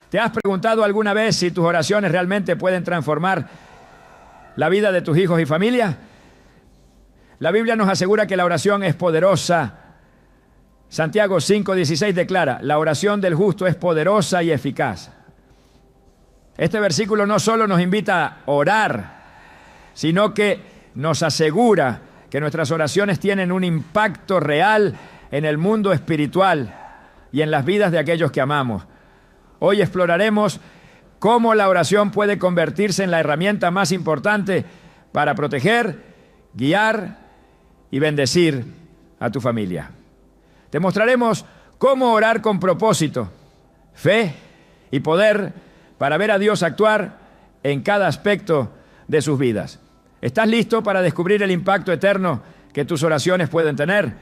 ¿Te has preguntado alguna vez si tus oraciones realmente pueden transformar la vida de tus hijos y familia? La Biblia nos asegura que la oración es poderosa. Santiago 5:16 declara: la oración del justo es poderosa y eficaz. Este versículo no solo nos invita a orar, sino que nos asegura que nuestras oraciones tienen un impacto real en el mundo espiritual y en las vidas de aquellos que amamos. Hoy exploraremos cómo la oración puede convertirse en la herramienta más importante para proteger, guiar y bendecir a tu familia. Te mostraremos cómo orar con propósito, fe y poder para ver a Dios actuar en cada aspecto de sus vidas. ¿Estás listo para descubrir el impacto eterno que tus oraciones pueden tener?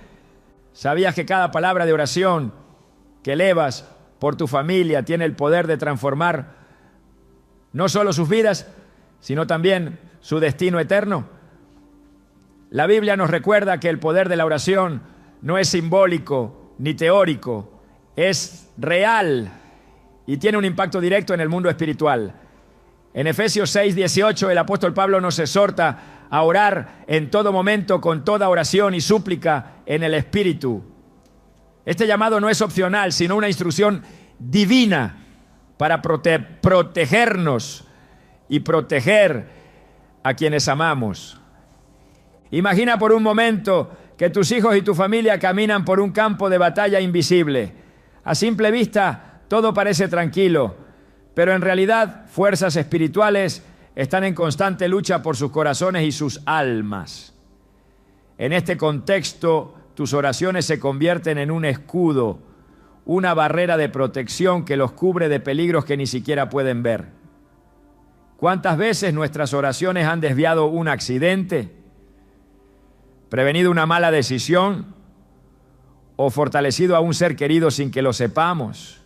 ¿Sabías que cada palabra de oración que elevas por tu familia tiene el poder de transformar no solo sus vidas, sino también su destino eterno? La Biblia nos recuerda que el poder de la oración no es simbólico ni teórico, es real y tiene un impacto directo en el mundo espiritual. En Efesios 6:18 el apóstol Pablo nos exhorta a orar en todo momento con toda oración y súplica en el Espíritu. Este llamado no es opcional, sino una instrucción divina para protegernos y proteger a quienes amamos. Imagina por un momento que tus hijos y tu familia caminan por un campo de batalla invisible. A simple vista, todo parece tranquilo, pero en realidad fuerzas espirituales están en constante lucha por sus corazones y sus almas. En este contexto, tus oraciones se convierten en un escudo, una barrera de protección que los cubre de peligros que ni siquiera pueden ver. ¿Cuántas veces nuestras oraciones han desviado un accidente, prevenido una mala decisión o fortalecido a un ser querido sin que lo sepamos?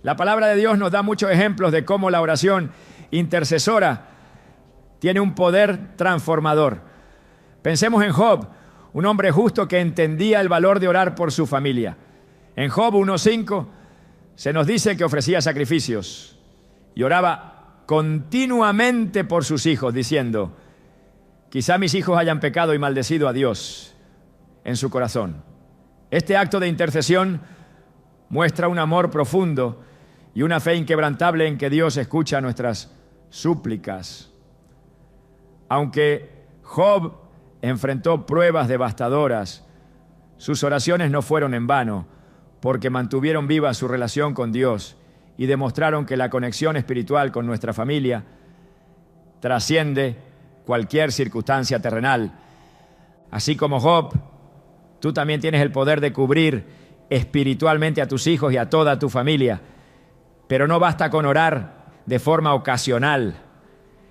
La palabra de Dios nos da muchos ejemplos de cómo la oración intercesora tiene un poder transformador. Pensemos en Job, un hombre justo que entendía el valor de orar por su familia. En Job 1:5 se nos dice que ofrecía sacrificios y oraba continuamente por sus hijos, diciendo: quizá mis hijos hayan pecado y maldecido a Dios en su corazón. Este acto de intercesión muestra un amor profundo y una fe inquebrantable en que Dios escucha nuestras súplicas. Aunque Job enfrentó pruebas devastadoras, sus oraciones no fueron en vano, porque mantuvieron viva su relación con Dios y demostraron que la conexión espiritual con nuestra familia trasciende cualquier circunstancia terrenal. Así como Job, tú también tienes el poder de cubrir espiritualmente a tus hijos y a toda tu familia. Pero no basta con orar de forma ocasional.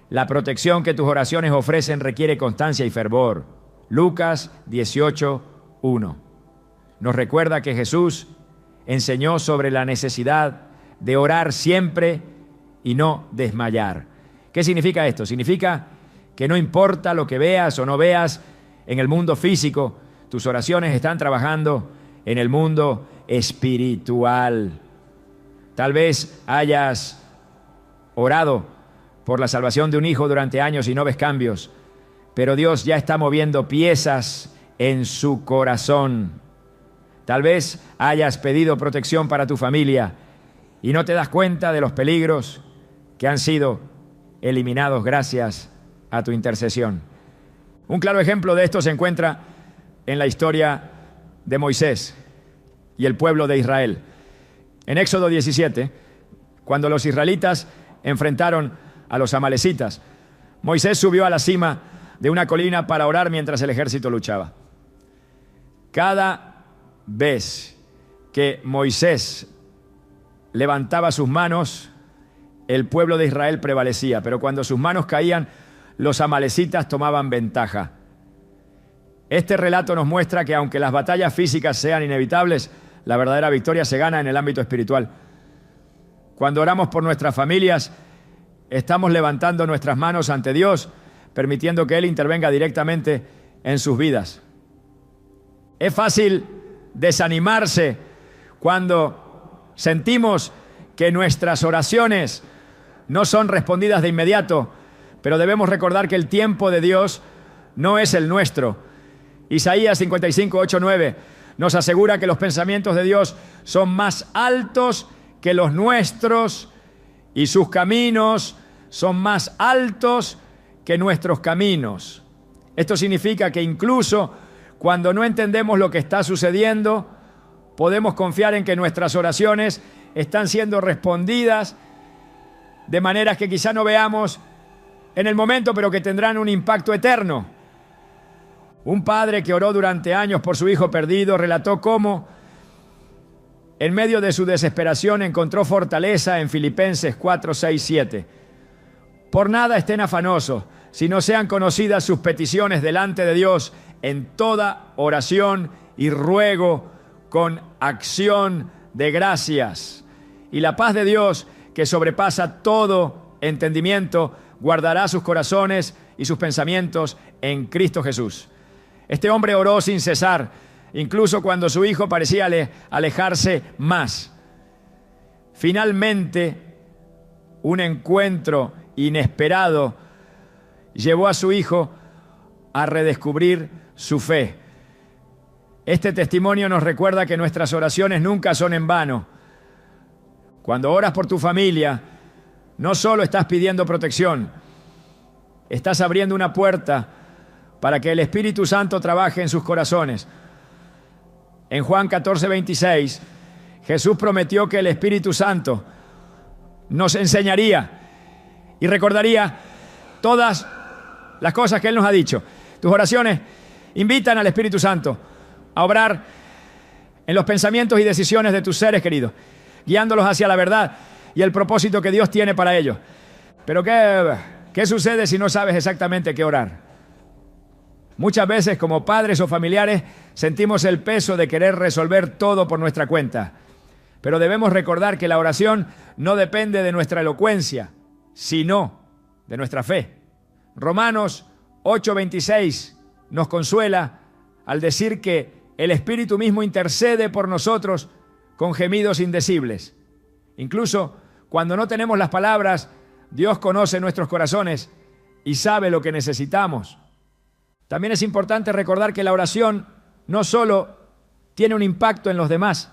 La protección que tus oraciones ofrecen requiere constancia y fervor. Lucas 18:1 nos recuerda que Jesús enseñó sobre la necesidad de orar siempre y no desmayar. ¿Qué significa esto? Significa que no importa lo que veas o no veas en el mundo físico, tus oraciones están trabajando en el mundo espiritual. Tal vez hayas orado por la salvación de un hijo durante años y no ves cambios, pero Dios ya está moviendo piezas en su corazón. Tal vez hayas pedido protección para tu familia y no te das cuenta de los peligros que han sido eliminados gracias a tu intercesión. Un claro ejemplo de esto se encuentra en la historia de Moisés y el pueblo de Israel. En Éxodo 17, cuando los israelitas enfrentaron a los amalecitas, Moisés subió a la cima de una colina para orar mientras el ejército luchaba. Cada vez que Moisés levantaba sus manos, el pueblo de Israel prevalecía, pero cuando sus manos caían, los amalecitas tomaban ventaja. Este relato nos muestra que aunque las batallas físicas sean inevitables, la verdadera victoria se gana en el ámbito espiritual. Cuando oramos por nuestras familias, estamos levantando nuestras manos ante Dios, permitiendo que Él intervenga directamente en sus vidas. Es fácil desanimarse cuando sentimos que nuestras oraciones no son respondidas de inmediato, pero debemos recordar que el tiempo de Dios no es el nuestro. Isaías 55, 8, 9 nos asegura que los pensamientos de Dios son más altos que los nuestros y sus caminos son más altos que nuestros caminos. Esto significa que incluso cuando no entendemos lo que está sucediendo, podemos confiar en que nuestras oraciones están siendo respondidas de maneras que quizá no veamos en el momento, pero que tendrán un impacto eterno. Un padre que oró durante años por su hijo perdido relató cómo, en medio de su desesperación, encontró fortaleza en Filipenses 4, 6, 7. Por nada estén afanosos, sino sean conocidas sus peticiones delante de Dios en toda oración y ruego con acción de gracias. Y la paz de Dios, que sobrepasa todo entendimiento, guardará sus corazones y sus pensamientos en Cristo Jesús. Este hombre oró sin cesar, incluso cuando su hijo parecía alejarse más. Finalmente, un encuentro inesperado llevó a su hijo a redescubrir su fe. Este testimonio nos recuerda que nuestras oraciones nunca son en vano. Cuando oras por tu familia, no solo estás pidiendo protección, estás abriendo una puerta para que el Espíritu Santo trabaje en sus corazones. En Juan 14, 26, Jesús prometió que el Espíritu Santo nos enseñaría y recordaría todas las cosas que Él nos ha dicho. Tus oraciones invitan al Espíritu Santo a obrar en los pensamientos y decisiones de tus seres queridos, guiándolos hacia la verdad y el propósito que Dios tiene para ellos. Pero ¿qué sucede si no sabes exactamente qué orar? Muchas veces, como padres o familiares, sentimos el peso de querer resolver todo por nuestra cuenta. Pero debemos recordar que la oración no depende de nuestra elocuencia, sino de nuestra fe. Romanos 8:26 nos consuela al decir que el Espíritu mismo intercede por nosotros con gemidos indecibles. Incluso cuando no tenemos las palabras, Dios conoce nuestros corazones y sabe lo que necesitamos. También es importante recordar que la oración no solo tiene un impacto en los demás,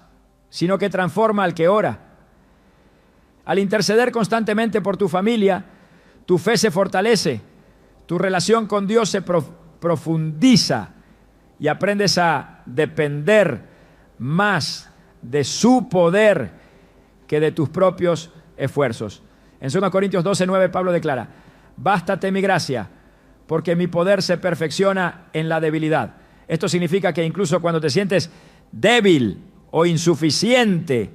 sino que transforma al que ora. Al interceder constantemente por tu familia, tu fe se fortalece, tu relación con Dios se profundiza y aprendes a depender más de su poder que de tus propios esfuerzos. En 2 Corintios 12:9 Pablo declara: bástate mi gracia, porque mi poder se perfecciona en la debilidad. Esto significa que incluso cuando te sientes débil o insuficiente,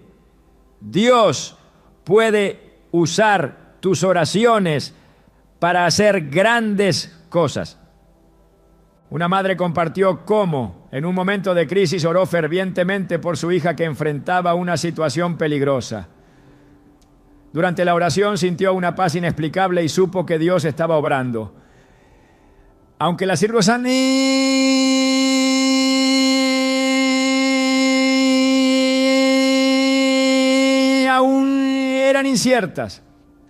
Dios puede usar tus oraciones para hacer grandes cosas. Una madre compartió cómo, en un momento de crisis, oró fervientemente por su hija que enfrentaba una situación peligrosa. Durante la oración sintió una paz inexplicable y supo que Dios estaba obrando. Aunque las circunstancias aún eran inciertas,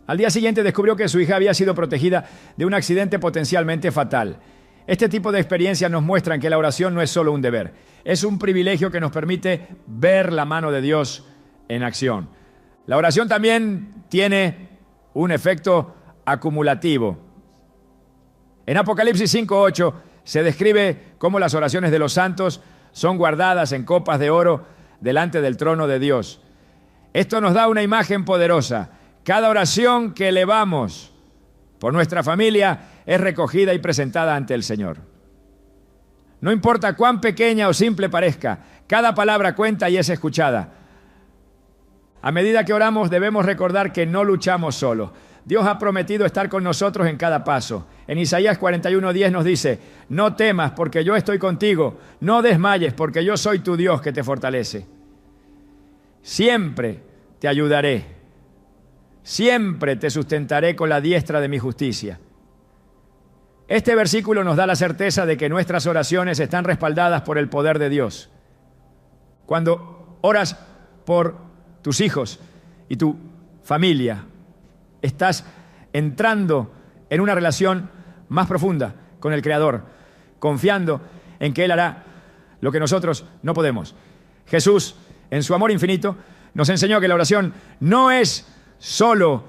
al día siguiente descubrió que su hija había sido protegida de un accidente potencialmente fatal. Este tipo de experiencias nos muestran que la oración no es solo un deber, es un privilegio que nos permite ver la mano de Dios en acción. La oración también tiene un efecto acumulativo. En Apocalipsis 5:8 se describe cómo las oraciones de los santos son guardadas en copas de oro delante del trono de Dios. Esto nos da una imagen poderosa. Cada oración que elevamos por nuestra familia es recogida y presentada ante el Señor. No importa cuán pequeña o simple parezca, cada palabra cuenta y es escuchada. A medida que oramos debemos recordar que no luchamos solos. Dios ha prometido estar con nosotros en cada paso. En Isaías 41:10 nos dice: no temas porque yo estoy contigo, no desmayes porque yo soy tu Dios que te fortalece. Siempre te ayudaré, siempre te sustentaré con la diestra de mi justicia. Este versículo nos da la certeza de que nuestras oraciones están respaldadas por el poder de Dios. Cuando oras por tus hijos y tu familia. Estás entrando en una relación más profunda con el Creador, confiando en que Él hará lo que nosotros no podemos. Jesús, en su amor infinito, nos enseñó que la oración no es solo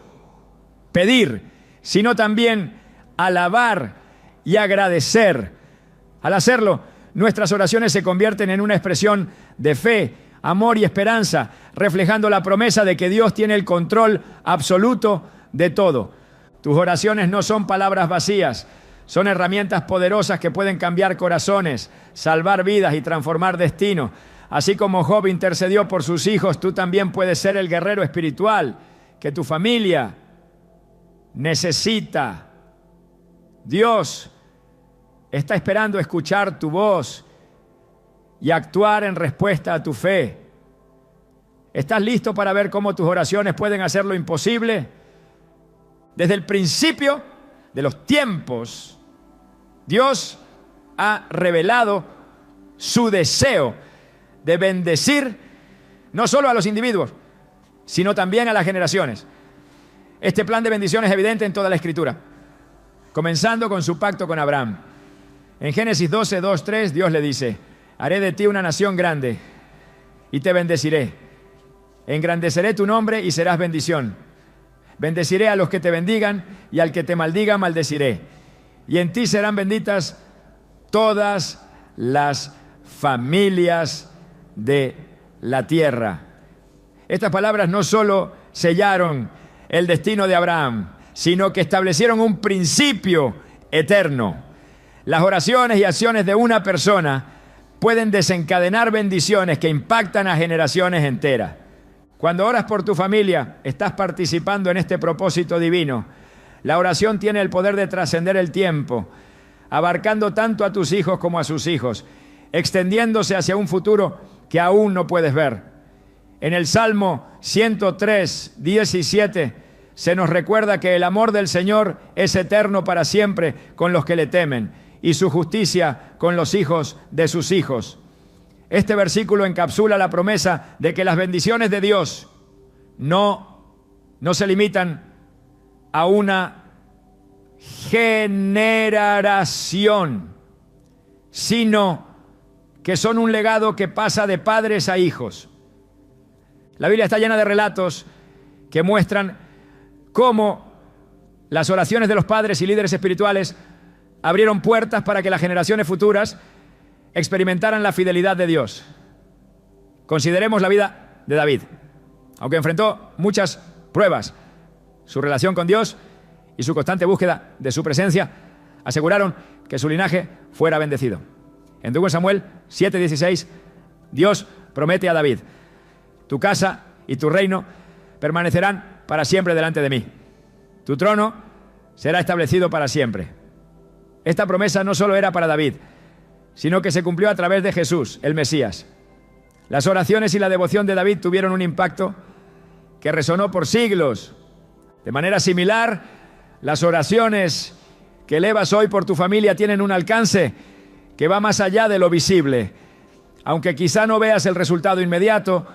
pedir, sino también alabar y agradecer. Al hacerlo, nuestras oraciones se convierten en una expresión de fe, amor y esperanza, reflejando la promesa de que Dios tiene el control absoluto de todo. Tus oraciones no son palabras vacías, son herramientas poderosas que pueden cambiar corazones, salvar vidas y transformar destinos. Así como Job intercedió por sus hijos, tú también puedes ser el guerrero espiritual que tu familia necesita. Dios está esperando escuchar tu voz y actuar en respuesta a tu fe. ¿Estás listo para ver cómo tus oraciones pueden hacer lo imposible? Desde el principio de los tiempos, Dios ha revelado su deseo de bendecir no solo a los individuos, sino también a las generaciones. Este plan de bendición es evidente en toda la Escritura, comenzando con su pacto con Abraham. En Génesis 12, 2, 3, Dios le dice: haré de ti una nación grande y te bendeciré. Engrandeceré tu nombre y serás bendición. Bendeciré a los que te bendigan y al que te maldiga maldeciré. Y en ti serán benditas todas las familias de la tierra. Estas palabras no solo sellaron el destino de Abraham, sino que establecieron un principio eterno. Las oraciones y acciones de una persona pueden desencadenar bendiciones que impactan a generaciones enteras. Cuando oras por tu familia, estás participando en este propósito divino. La oración tiene el poder de trascender el tiempo, abarcando tanto a tus hijos como a sus hijos, extendiéndose hacia un futuro que aún no puedes ver. En el Salmo 103, 17, se nos recuerda que el amor del Señor es eterno para siempre con los que le temen, y su justicia con los hijos de sus hijos. Este versículo encapsula la promesa de que las bendiciones de Dios no se limitan a una generación, sino que son un legado que pasa de padres a hijos. La Biblia está llena de relatos que muestran cómo las oraciones de los padres y líderes espirituales abrieron puertas para que las generaciones futuras experimentaran la fidelidad de Dios. Consideremos la vida de David. Aunque enfrentó muchas pruebas, su relación con Dios y su constante búsqueda de su presencia aseguraron que su linaje fuera bendecido. En 2 Samuel 7:16, Dios promete a David: tu casa y tu reino permanecerán para siempre delante de mí. Tu trono será establecido para siempre. Esta promesa no solo era para David, sino que se cumplió a través de Jesús, el Mesías. Las oraciones y la devoción de David tuvieron un impacto que resonó por siglos. De manera similar, las oraciones que elevas hoy por tu familia tienen un alcance que va más allá de lo visible. Aunque quizá no veas el resultado inmediato,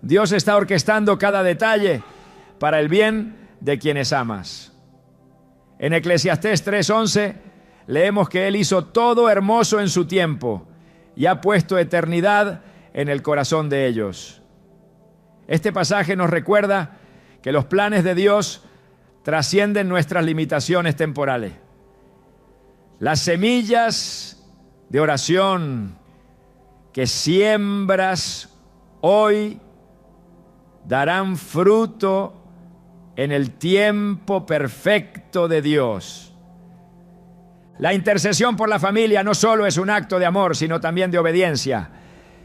Dios está orquestando cada detalle para el bien de quienes amas. En Eclesiastés 3:11 leemos que Él hizo todo hermoso en su tiempo y ha puesto eternidad en el corazón de ellos. Este pasaje nos recuerda que los planes de Dios trascienden nuestras limitaciones temporales. Las semillas de oración que siembras hoy darán fruto en el tiempo perfecto de Dios. La intercesión por la familia no solo es un acto de amor, sino también de obediencia.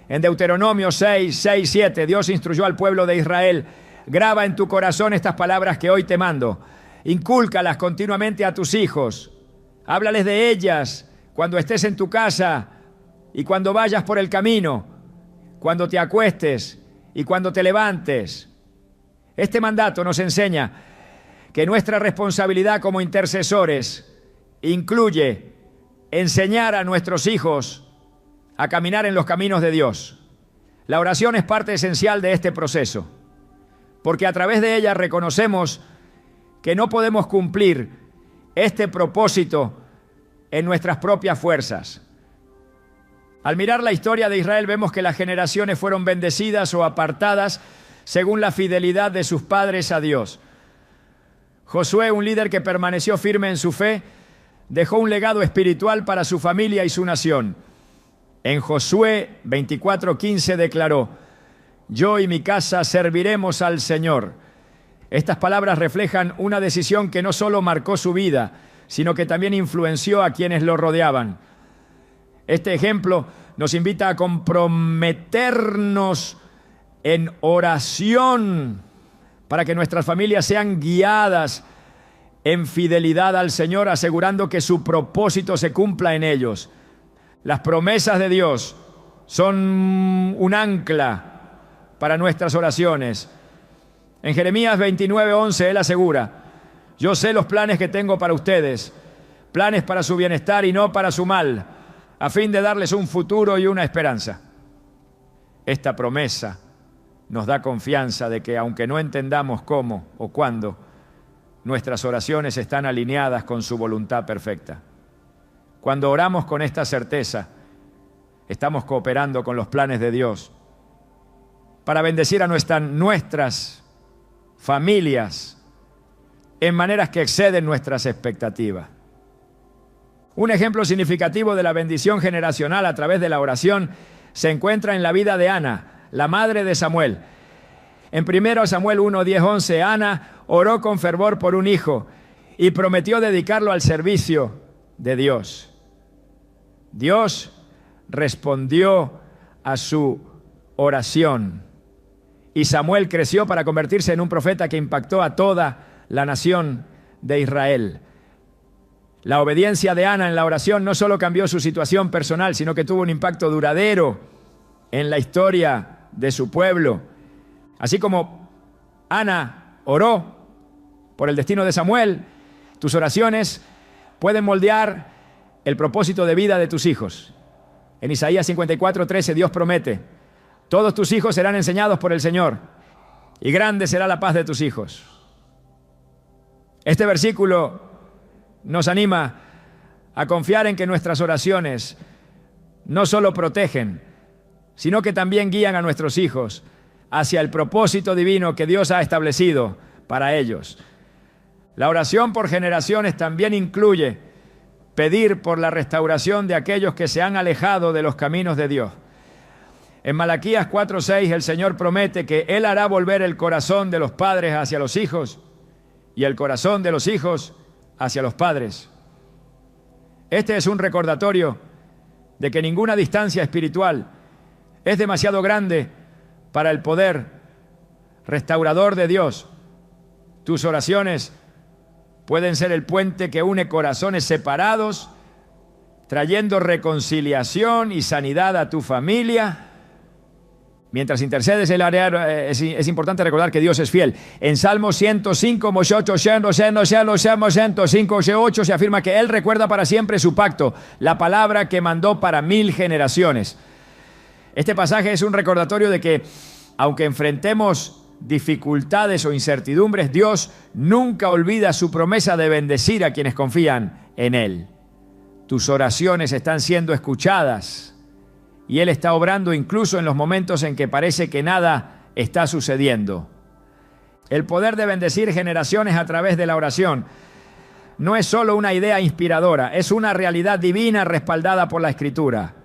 En Deuteronomio 6:7, Dios instruyó al pueblo de Israel: graba en tu corazón estas palabras que hoy te mando. Incúlcalas continuamente a tus hijos. Háblales de ellas cuando estés en tu casa y cuando vayas por el camino, cuando te acuestes y cuando te levantes. Este mandato nos enseña que nuestra responsabilidad como intercesores incluye enseñar a nuestros hijos a caminar en los caminos de Dios. La oración es parte esencial de este proceso. porque a través de ella reconocemos que no podemos cumplir este propósito en nuestras propias fuerzas. Al mirar la historia de Israel vemos que las generaciones fueron bendecidas o apartadas según la fidelidad de sus padres a Dios. Josué, un líder que permaneció firme en su fe, dejó un legado espiritual para su familia y su nación. En Josué 24:15 declaró: yo y mi casa serviremos al Señor. Estas palabras reflejan una decisión que no solo marcó su vida, sino que también influenció a quienes lo rodeaban. Este ejemplo nos invita a comprometernos en oración para que nuestras familias sean guiadas en fidelidad al Señor, asegurando que su propósito se cumpla en ellos. Las promesas de Dios son un ancla para nuestras oraciones. En Jeremías 29:11 Él asegura: yo sé los planes que tengo para ustedes, planes para su bienestar y no para su mal, a fin de darles un futuro y una esperanza. Esta promesa nos da confianza de que, aunque no entendamos cómo o cuándo, nuestras oraciones están alineadas con su voluntad perfecta. Cuando oramos con esta certeza, estamos cooperando con los planes de Dios para bendecir a nuestras familias en maneras que exceden nuestras expectativas. Un ejemplo significativo de la bendición generacional a través de la oración se encuentra en la vida de Ana, la madre de Samuel. En 1 Samuel 1, 10, 11, Ana oró con fervor por un hijo y prometió dedicarlo al servicio de Dios. Dios respondió a su oración y Samuel creció para convertirse en un profeta que impactó a toda la nación de Israel. La obediencia de Ana en la oración no solo cambió su situación personal, sino que tuvo un impacto duradero en la historia de su pueblo. Así como Ana oró por el destino de Samuel, tus oraciones pueden moldear el propósito de vida de tus hijos. En Isaías 54:13 Dios promete: todos tus hijos serán enseñados por el Señor, y grande será la paz de tus hijos. Este versículo nos anima a confiar en que nuestras oraciones no solo protegen, sino que también guían a nuestros hijos hacia el propósito divino que Dios ha establecido para ellos. La oración por generaciones también incluye pedir por la restauración de aquellos que se han alejado de los caminos de Dios. En Malaquías 4:6 el Señor promete que Él hará volver el corazón de los padres hacia los hijos y el corazón de los hijos hacia los padres. Este es un recordatorio de que ninguna distancia espiritual es demasiado grande para el poder restaurador de Dios. Tus oraciones pueden ser el puente que une corazones separados, trayendo reconciliación y sanidad a tu familia. Mientras intercedes el área, es importante recordar que Dios es fiel. En Salmo 105, 105, se afirma que Él recuerda para siempre su pacto, la palabra que mandó para 1000 generaciones. Este pasaje es un recordatorio de que, aunque enfrentemos dificultades o incertidumbres, Dios nunca olvida su promesa de bendecir a quienes confían en Él. Tus oraciones están siendo escuchadas y Él está obrando incluso en los momentos en que parece que nada está sucediendo. El poder de bendecir generaciones a través de la oración no es solo una idea inspiradora, es una realidad divina respaldada por la Escritura.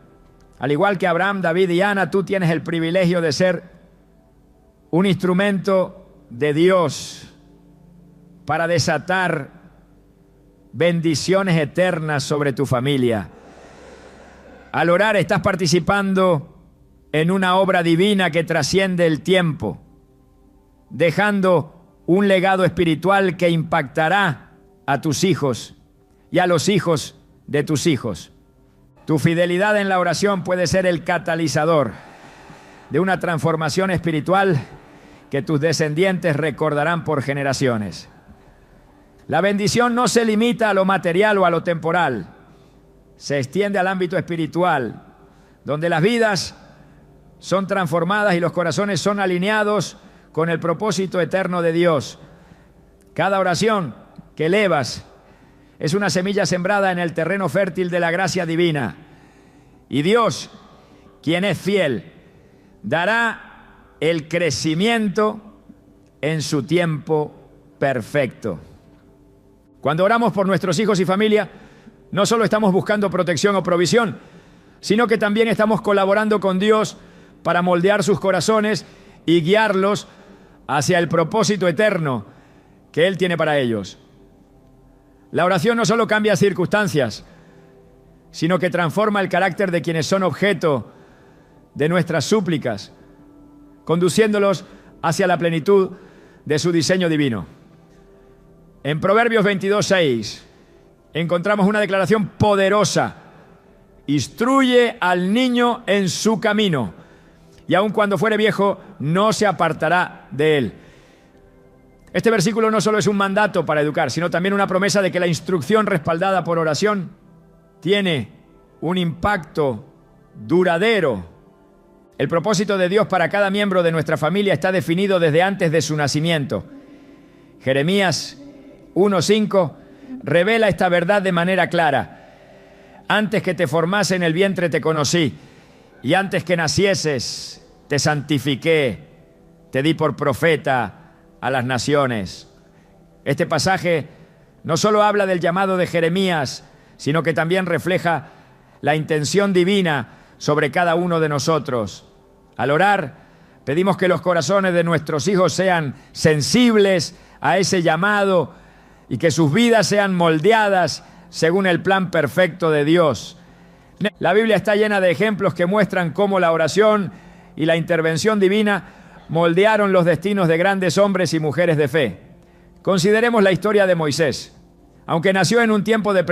Al igual que Abraham, David y Ana, tú tienes el privilegio de ser un instrumento de Dios para desatar bendiciones eternas sobre tu familia. Al orar estás participando en una obra divina que trasciende el tiempo, dejando un legado espiritual que impactará a tus hijos y a los hijos de tus hijos. Tu fidelidad en la oración puede ser el catalizador de una transformación espiritual que tus descendientes recordarán por generaciones. La bendición no se limita a lo material o a lo temporal, se extiende al ámbito espiritual, donde las vidas son transformadas y los corazones son alineados con el propósito eterno de Dios. Cada oración que elevas es una semilla sembrada en el terreno fértil de la gracia divina. Y Dios, quien es fiel, dará el crecimiento en su tiempo perfecto. Cuando oramos por nuestros hijos y familia, no solo estamos buscando protección o provisión, sino que también estamos colaborando con Dios para moldear sus corazones y guiarlos hacia el propósito eterno que Él tiene para ellos. La oración no solo cambia circunstancias, sino que transforma el carácter de quienes son objeto de nuestras súplicas, conduciéndolos hacia la plenitud de su diseño divino. En Proverbios 22:6 encontramos una declaración poderosa: instruye al niño en su camino, y aun cuando fuere viejo, no se apartará de él. Este versículo no solo es un mandato para educar, sino también una promesa de que la instrucción respaldada por oración tiene un impacto duradero. El propósito de Dios para cada miembro de nuestra familia está definido desde antes de su nacimiento. Jeremías 1:5 revela esta verdad de manera clara. Antes que te formase en el vientre te conocí, y antes que nacieses te santifiqué, te di por profeta a las naciones. Este pasaje no solo habla del llamado de Jeremías, sino que también refleja la intención divina sobre cada uno de nosotros. Al orar, pedimos que los corazones de nuestros hijos sean sensibles a ese llamado y que sus vidas sean moldeadas según el plan perfecto de Dios. La Biblia está llena de ejemplos que muestran cómo la oración y la intervención divina moldearon los destinos de grandes hombres y mujeres de fe. Consideremos la historia de Moisés. Aunque nació en un tiempo de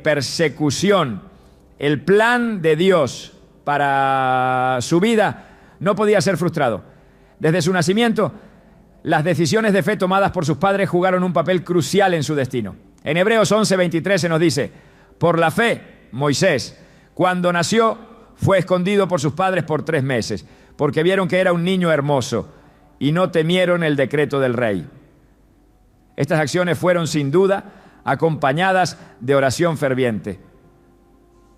persecución, el plan de Dios para su vida no podía ser frustrado. Desde su nacimiento, las decisiones de fe tomadas por sus padres jugaron un papel crucial en su destino. En Hebreos 11:23 se nos dice: por la fe, Moisés, cuando nació, fue escondido por sus padres por 3 meses, porque vieron que era un niño hermoso y no temieron el decreto del rey. Estas acciones fueron sin duda acompañadas de oración ferviente.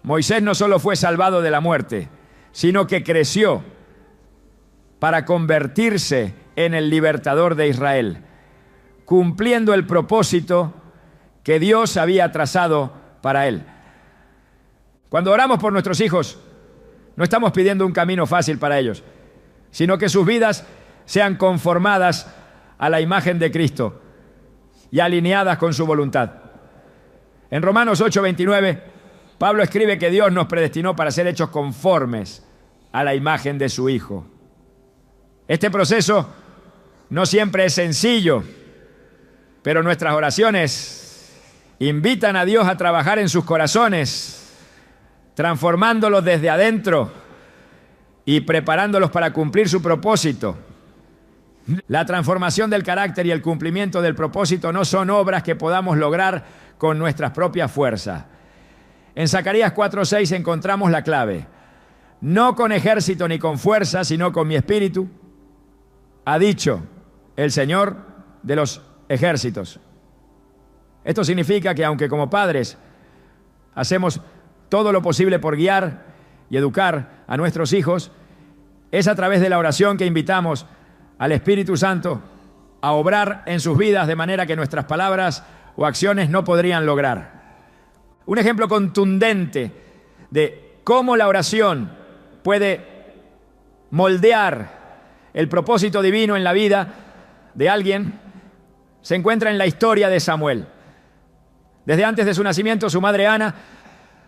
Moisés no solo fue salvado de la muerte, sino que creció para convertirse en el libertador de Israel, cumpliendo el propósito que Dios había trazado para él. Cuando oramos por nuestros hijos, no estamos pidiendo un camino fácil para ellos, sino que sus vidas sean conformadas a la imagen de Cristo y alineadas con su voluntad. En Romanos 8:29, Pablo escribe que Dios nos predestinó para ser hechos conformes a la imagen de su Hijo. Este proceso no siempre es sencillo, pero nuestras oraciones invitan a Dios a trabajar en sus corazones, transformándolos desde adentro y preparándolos para cumplir su propósito. La transformación del carácter y el cumplimiento del propósito no son obras que podamos lograr con nuestras propias fuerzas. En Zacarías 4:6 encontramos la clave: no con ejército ni con fuerza, sino con mi espíritu, ha dicho el Señor de los ejércitos. Esto significa que aunque como padres hacemos todo lo posible por guiar y educar a nuestros hijos, es a través de la oración que invitamos al Espíritu Santo a obrar en sus vidas de manera que nuestras palabras o acciones no podrían lograr. Un ejemplo contundente de cómo la oración puede moldear el propósito divino en la vida de alguien se encuentra en la historia de Samuel. Desde antes de su nacimiento, su madre Ana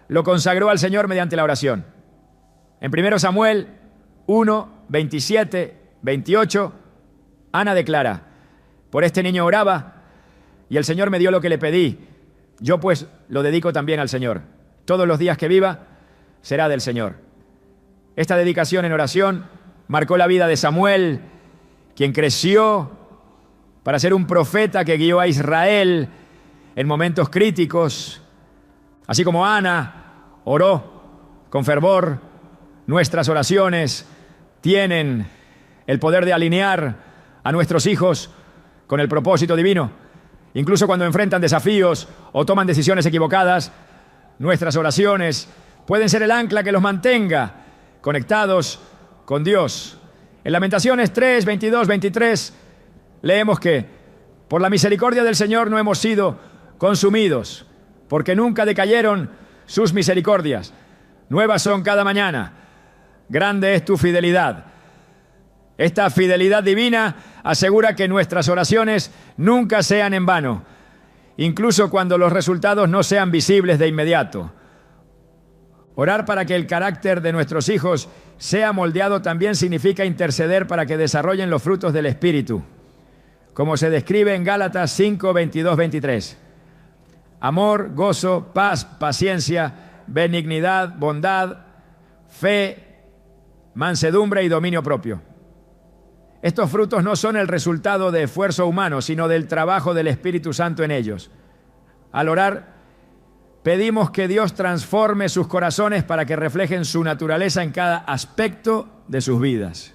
lo consagró al Señor mediante la oración. En 1 Samuel 1, 27, 28, Ana declara: por este niño oraba y el Señor me dio lo que le pedí. Yo pues lo dedico también al Señor. Todos los días que viva será del Señor. Esta dedicación en oración marcó la vida de Samuel, quien creció para ser un profeta que guió a Israel en momentos críticos. Así como Ana oró con fervor, nuestras oraciones tienen el poder de alinear a nuestros hijos con el propósito divino. Incluso cuando enfrentan desafíos o toman decisiones equivocadas, nuestras oraciones pueden ser el ancla que los mantenga conectados con Dios. En Lamentaciones 3, 22, 23 leemos que por la misericordia del Señor no hemos sido consumidos, porque nunca decayeron sus misericordias. Nuevas son cada mañana. Grande es tu fidelidad. Esta fidelidad divina asegura que nuestras oraciones nunca sean en vano, incluso cuando los resultados no sean visibles de inmediato. Orar para que el carácter de nuestros hijos sea moldeado también significa interceder para que desarrollen los frutos del Espíritu, como se describe en Gálatas 5, 22, 23. Amor, gozo, paz, paciencia, benignidad, bondad, fe, mansedumbre y dominio propio. Estos frutos no son el resultado de esfuerzo humano, sino del trabajo del Espíritu Santo en ellos. Al orar, pedimos que Dios transforme sus corazones para que reflejen su naturaleza en cada aspecto de sus vidas.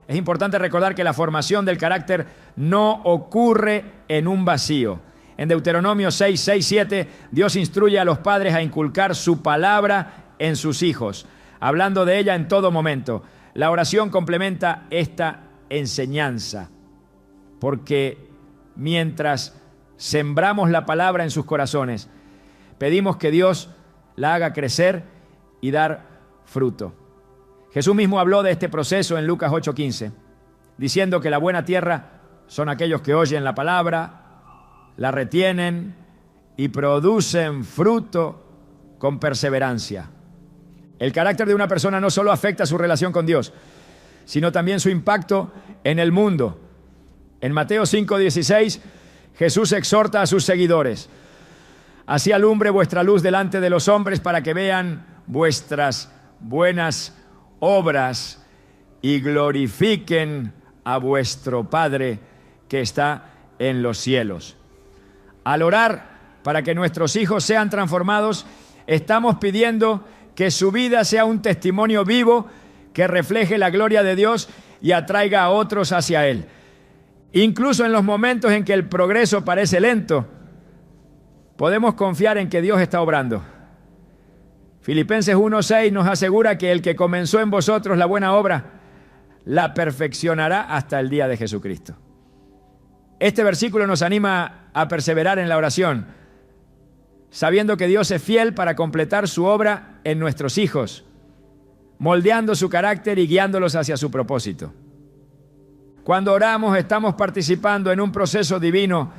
Es importante recordar que la formación del carácter no ocurre en un vacío. En Deuteronomio 6, 6, 7, Dios instruye a los padres a inculcar su palabra en sus hijos, hablando de ella en todo momento. La oración complementa esta enseñanza, porque mientras sembramos la palabra en sus corazones, pedimos que Dios la haga crecer y dar fruto. Jesús mismo habló de este proceso en Lucas 8:15, diciendo que la buena tierra son aquellos que oyen la palabra, la retienen y producen fruto con perseverancia. El carácter de una persona no solo afecta su relación con Dios, sino también su impacto en el mundo. En Mateo 5:16, Jesús exhorta a sus seguidores: así alumbre vuestra luz delante de los hombres para que vean vuestras buenas obras y glorifiquen a vuestro Padre que está en los cielos. Al orar para que nuestros hijos sean transformados, estamos pidiendo que su vida sea un testimonio vivo que refleje la gloria de Dios y atraiga a otros hacia Él. Incluso en los momentos en que el progreso parece lento, podemos confiar en que Dios está obrando. Filipenses 1:6 nos asegura que el que comenzó en vosotros la buena obra, la perfeccionará hasta el día de Jesucristo. Este versículo nos anima a perseverar en la oración, sabiendo que Dios es fiel para completar su obra en nuestros hijos, moldeando su carácter y guiándolos hacia su propósito. Cuando oramos, estamos participando en un proceso divino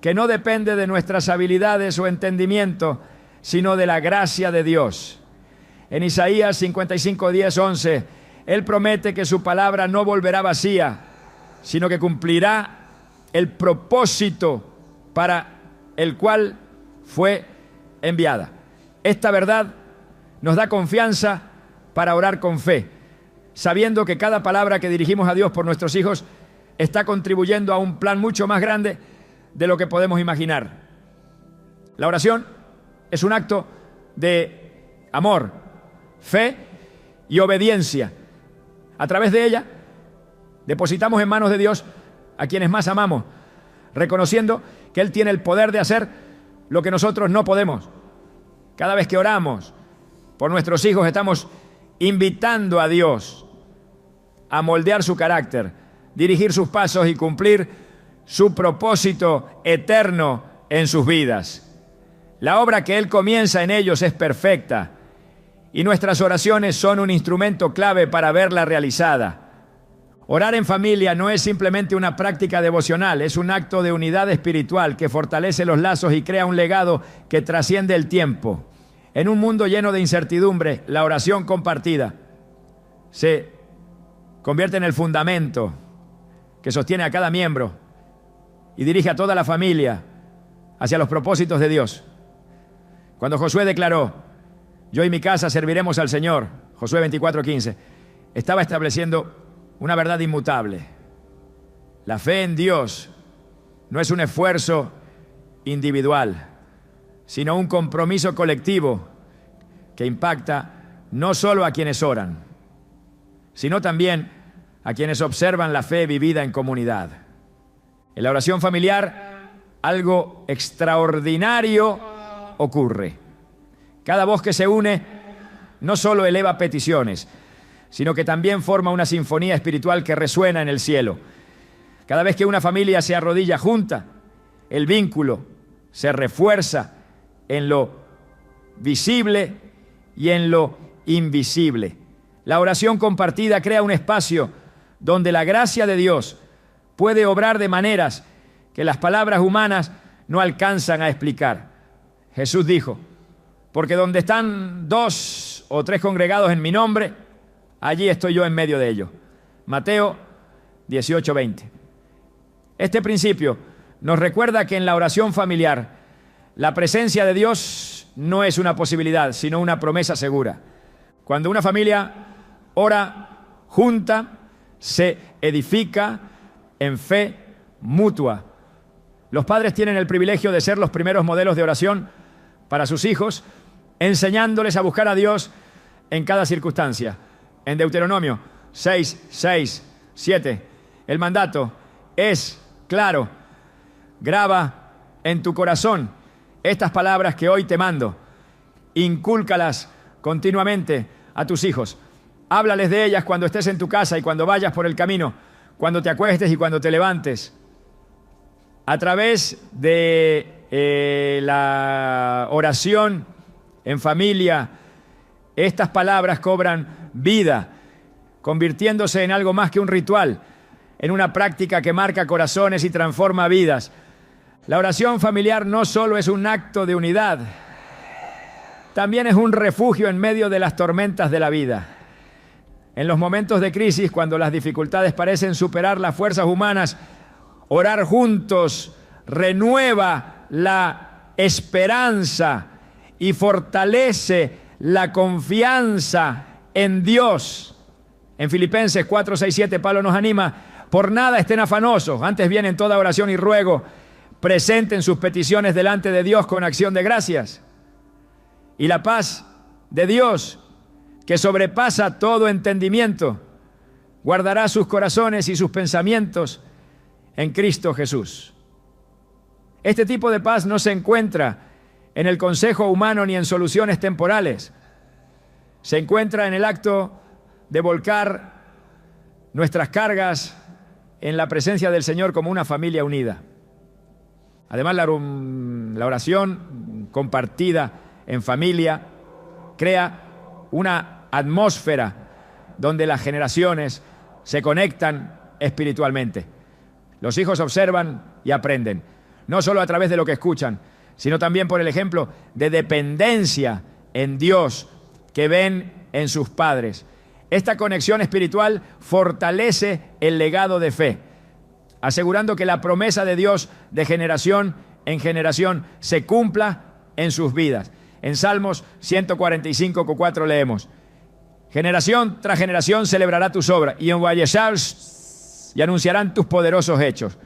que no depende de nuestras habilidades o entendimiento, sino de la gracia de Dios. En Isaías 55, 10, 11, Él promete que su palabra no volverá vacía, sino que cumplirá el propósito para el cual fue enviada. Esta verdad nos da confianza para orar con fe, sabiendo que cada palabra que dirigimos a Dios por nuestros hijos está contribuyendo a un plan mucho más grande de lo que podemos imaginar. La oración es un acto de amor, fe y obediencia. A través de ella, depositamos en manos de Dios a quienes más amamos, reconociendo que Él tiene el poder de hacer lo que nosotros no podemos. Cada vez que oramos por nuestros hijos, estamos invitando a Dios a moldear su carácter, dirigir sus pasos y cumplir su propósito eterno en sus vidas. La obra que Él comienza en ellos es perfecta y nuestras oraciones son un instrumento clave para verla realizada. Orar en familia no es simplemente una práctica devocional, es un acto de unidad espiritual que fortalece los lazos y crea un legado que trasciende el tiempo. En un mundo lleno de incertidumbre, la oración compartida se convierte en el fundamento que sostiene a cada miembro y dirige a toda la familia hacia los propósitos de Dios. Cuando Josué declaró: yo y mi casa serviremos al Señor, Josué 24:15, estaba estableciendo una verdad inmutable. La fe en Dios no es un esfuerzo individual, sino un compromiso colectivo que impacta no solo a quienes oran, sino también a quienes observan la fe vivida en comunidad. En la oración familiar, algo extraordinario ocurre. Cada voz que se une no solo eleva peticiones, sino que también forma una sinfonía espiritual que resuena en el cielo. Cada vez que una familia se arrodilla junta, el vínculo se refuerza en lo visible y en lo invisible. La oración compartida crea un espacio donde la gracia de Dios puede obrar de maneras que las palabras humanas no alcanzan a explicar. Jesús dijo: porque donde están 2 o 3 congregados en mi nombre, allí estoy yo en medio de ellos. Mateo 18:20. Este principio nos recuerda que en la oración familiar la presencia de Dios no es una posibilidad, sino una promesa segura. Cuando una familia ora junta, se edifica en fe mutua. Los padres tienen el privilegio de ser los primeros modelos de oración para sus hijos, enseñándoles a buscar a Dios en cada circunstancia. En Deuteronomio 6, 6, 7, el mandato es claro: graba en tu corazón estas palabras que hoy te mando, incúlcalas continuamente a tus hijos, háblales de ellas cuando estés en tu casa y cuando vayas por el camino, cuando te acuestes y cuando te levantes. A través de la oración en familia, estas palabras cobran vida, convirtiéndose en algo más que un ritual, en una práctica que marca corazones y transforma vidas. La oración familiar no solo es un acto de unidad, también es un refugio en medio de las tormentas de la vida. En los momentos de crisis, cuando las dificultades parecen superar las fuerzas humanas, orar juntos renueva la esperanza y fortalece la confianza en Dios. En Filipenses 4, 6, 7, Pablo nos anima: por nada estén afanosos, antes bien en toda oración y ruego presenten sus peticiones delante de Dios con acción de gracias. Y la paz de Dios, que sobrepasa todo entendimiento, guardará sus corazones y sus pensamientos en Cristo Jesús. Este tipo de paz no se encuentra en el consejo humano ni en soluciones temporales. Se encuentra en el acto de volcar nuestras cargas en la presencia del Señor como una familia unida. Además, la oración compartida en familia crea una atmósfera donde las generaciones se conectan espiritualmente. Los hijos observan y aprenden, no solo a través de lo que escuchan, sino también por el ejemplo de dependencia en Dios que ven en sus padres. Esta conexión espiritual fortalece el legado de fe, asegurando que la promesa de Dios de generación en generación se cumpla en sus vidas. En Salmos 145:4 leemos: generación tras generación celebrará tus obras y anunciarán tus poderosos hechos.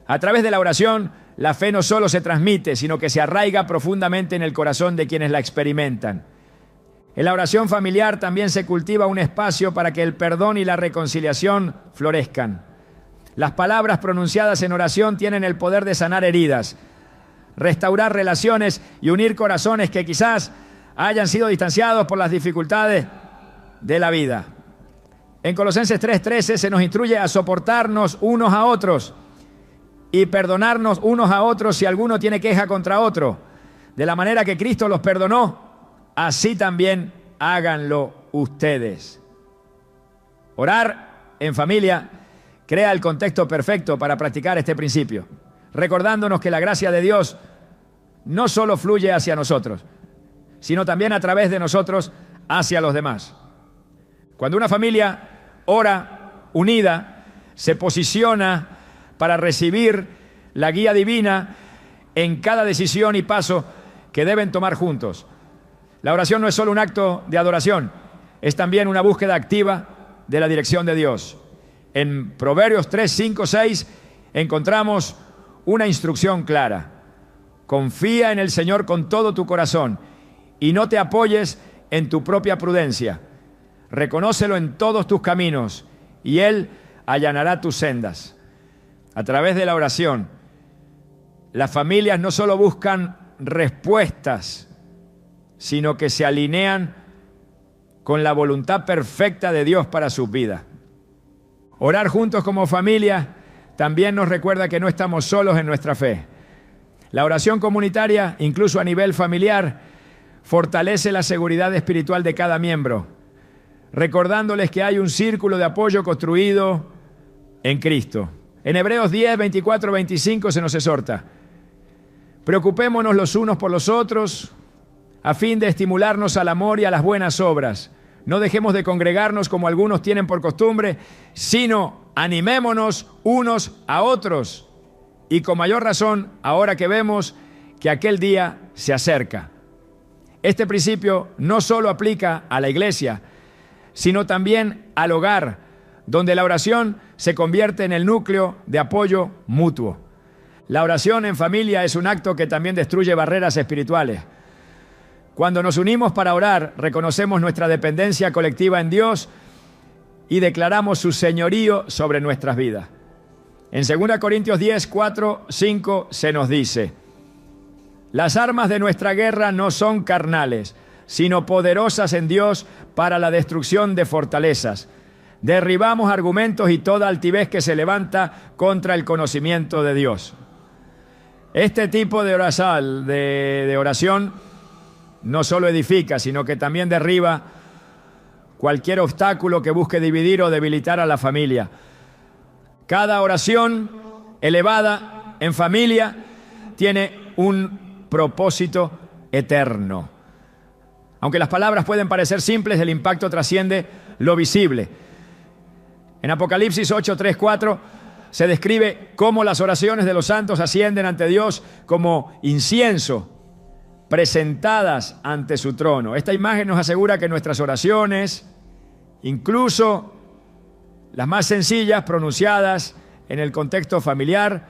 A través de la oración, la fe no solo se transmite, sino que se arraiga profundamente en el corazón de quienes la experimentan. En la oración familiar también se cultiva un espacio para que el perdón y la reconciliación florezcan. Las palabras pronunciadas en oración tienen el poder de sanar heridas, restaurar relaciones y unir corazones que quizás hayan sido distanciados por las dificultades de la vida. En Colosenses 3:13 se nos instruye a soportarnos unos a otros y perdonarnos unos a otros si alguno tiene queja contra otro. De la manera que Cristo los perdonó, así también háganlo ustedes. Orar en familia crea el contexto perfecto para practicar este principio, recordándonos que la gracia de Dios no solo fluye hacia nosotros, sino también a través de nosotros hacia los demás. Cuando una familia ora unida, se posiciona para recibir la guía divina en cada decisión y paso que deben tomar juntos. La oración no es solo un acto de adoración, es también una búsqueda activa de la dirección de Dios. En Proverbios 3, 5, 6 encontramos una instrucción clara: confía en el Señor con todo tu corazón y no te apoyes en tu propia prudencia. Reconócelo en todos tus caminos y Él allanará tus sendas. A través de la oración, las familias no solo buscan respuestas, sino que se alinean con la voluntad perfecta de Dios para sus vidas. Orar juntos como familia también nos recuerda que no estamos solos en nuestra fe. La oración comunitaria, incluso a nivel familiar, fortalece la seguridad espiritual de cada miembro, recordándoles que hay un círculo de apoyo construido en Cristo. En Hebreos 10, 24, 25 se nos exhorta: preocupémonos los unos por los otros, a fin de estimularnos al amor y a las buenas obras. No dejemos de congregarnos como algunos tienen por costumbre, sino animémonos unos a otros. Y con mayor razón, ahora que vemos que aquel día se acerca. Este principio no solo aplica a la iglesia, sino también al hogar, donde la oración se convierte en el núcleo de apoyo mutuo. La oración en familia es un acto que también destruye barreras espirituales. Cuando nos unimos para orar, reconocemos nuestra dependencia colectiva en Dios y declaramos su señorío sobre nuestras vidas. En 2 Corintios 10, 4, 5 se nos dice: las armas de nuestra guerra no son carnales, sino poderosas en Dios para la destrucción de fortalezas. Derribamos argumentos y toda altivez que se levanta contra el conocimiento de Dios. Este tipo de oración no solo edifica, sino que también derriba cualquier obstáculo que busque dividir o debilitar a la familia. Cada oración elevada en familia tiene un propósito eterno. Aunque las palabras pueden parecer simples, el impacto trasciende lo visible. En Apocalipsis 8, 3, 4 se describe cómo las oraciones de los santos ascienden ante Dios como incienso, presentadas ante su trono. Esta imagen nos asegura que nuestras oraciones, incluso las más sencillas, pronunciadas en el contexto familiar,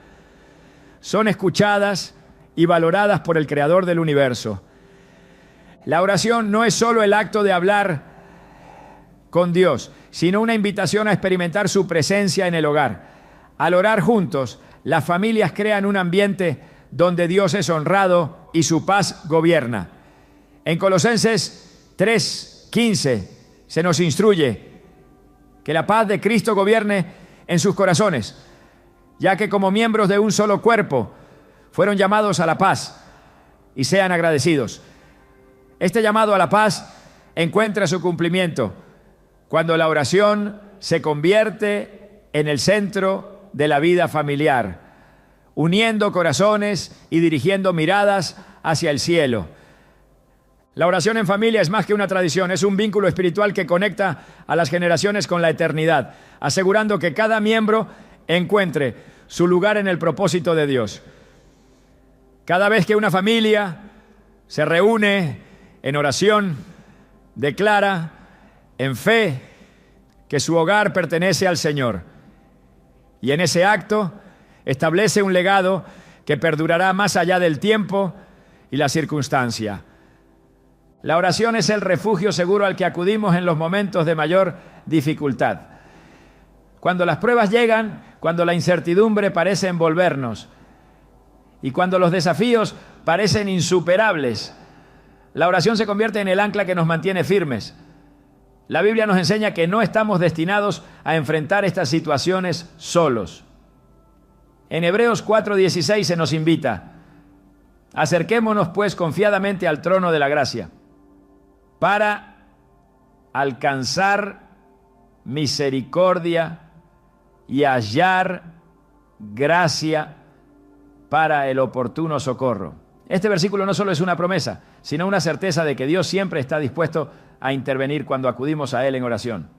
son escuchadas y valoradas por el Creador del universo. La oración no es solo el acto de hablar con Dios, sino una invitación a experimentar su presencia en el hogar. Al orar juntos, las familias crean un ambiente donde Dios es honrado y su paz gobierna. En Colosenses 3:15 se nos instruye que la paz de Cristo gobierne en sus corazones, ya que como miembros de un solo cuerpo fueron llamados a la paz, y sean agradecidos. Este llamado a la paz encuentra su cumplimiento cuando la oración se convierte en el centro de la vida familiar, uniendo corazones y dirigiendo miradas hacia el cielo. La oración en familia es más que una tradición, es un vínculo espiritual que conecta a las generaciones con la eternidad, asegurando que cada miembro encuentre su lugar en el propósito de Dios. Cada vez que una familia se reúne en oración, declara en fe que su hogar pertenece al Señor. Y en ese acto establece un legado que perdurará más allá del tiempo y la circunstancia. La oración es el refugio seguro al que acudimos en los momentos de mayor dificultad. Cuando las pruebas llegan, cuando la incertidumbre parece envolvernos y cuando los desafíos parecen insuperables, la oración se convierte en el ancla que nos mantiene firmes. La Biblia nos enseña que no estamos destinados a enfrentar estas situaciones solos. En Hebreos 4:16 se nos invita: acerquémonos pues confiadamente al trono de la gracia para alcanzar misericordia y hallar gracia para el oportuno socorro. Este versículo no solo es una promesa, sino una certeza de que Dios siempre está dispuesto a intervenir cuando acudimos a Él en oración.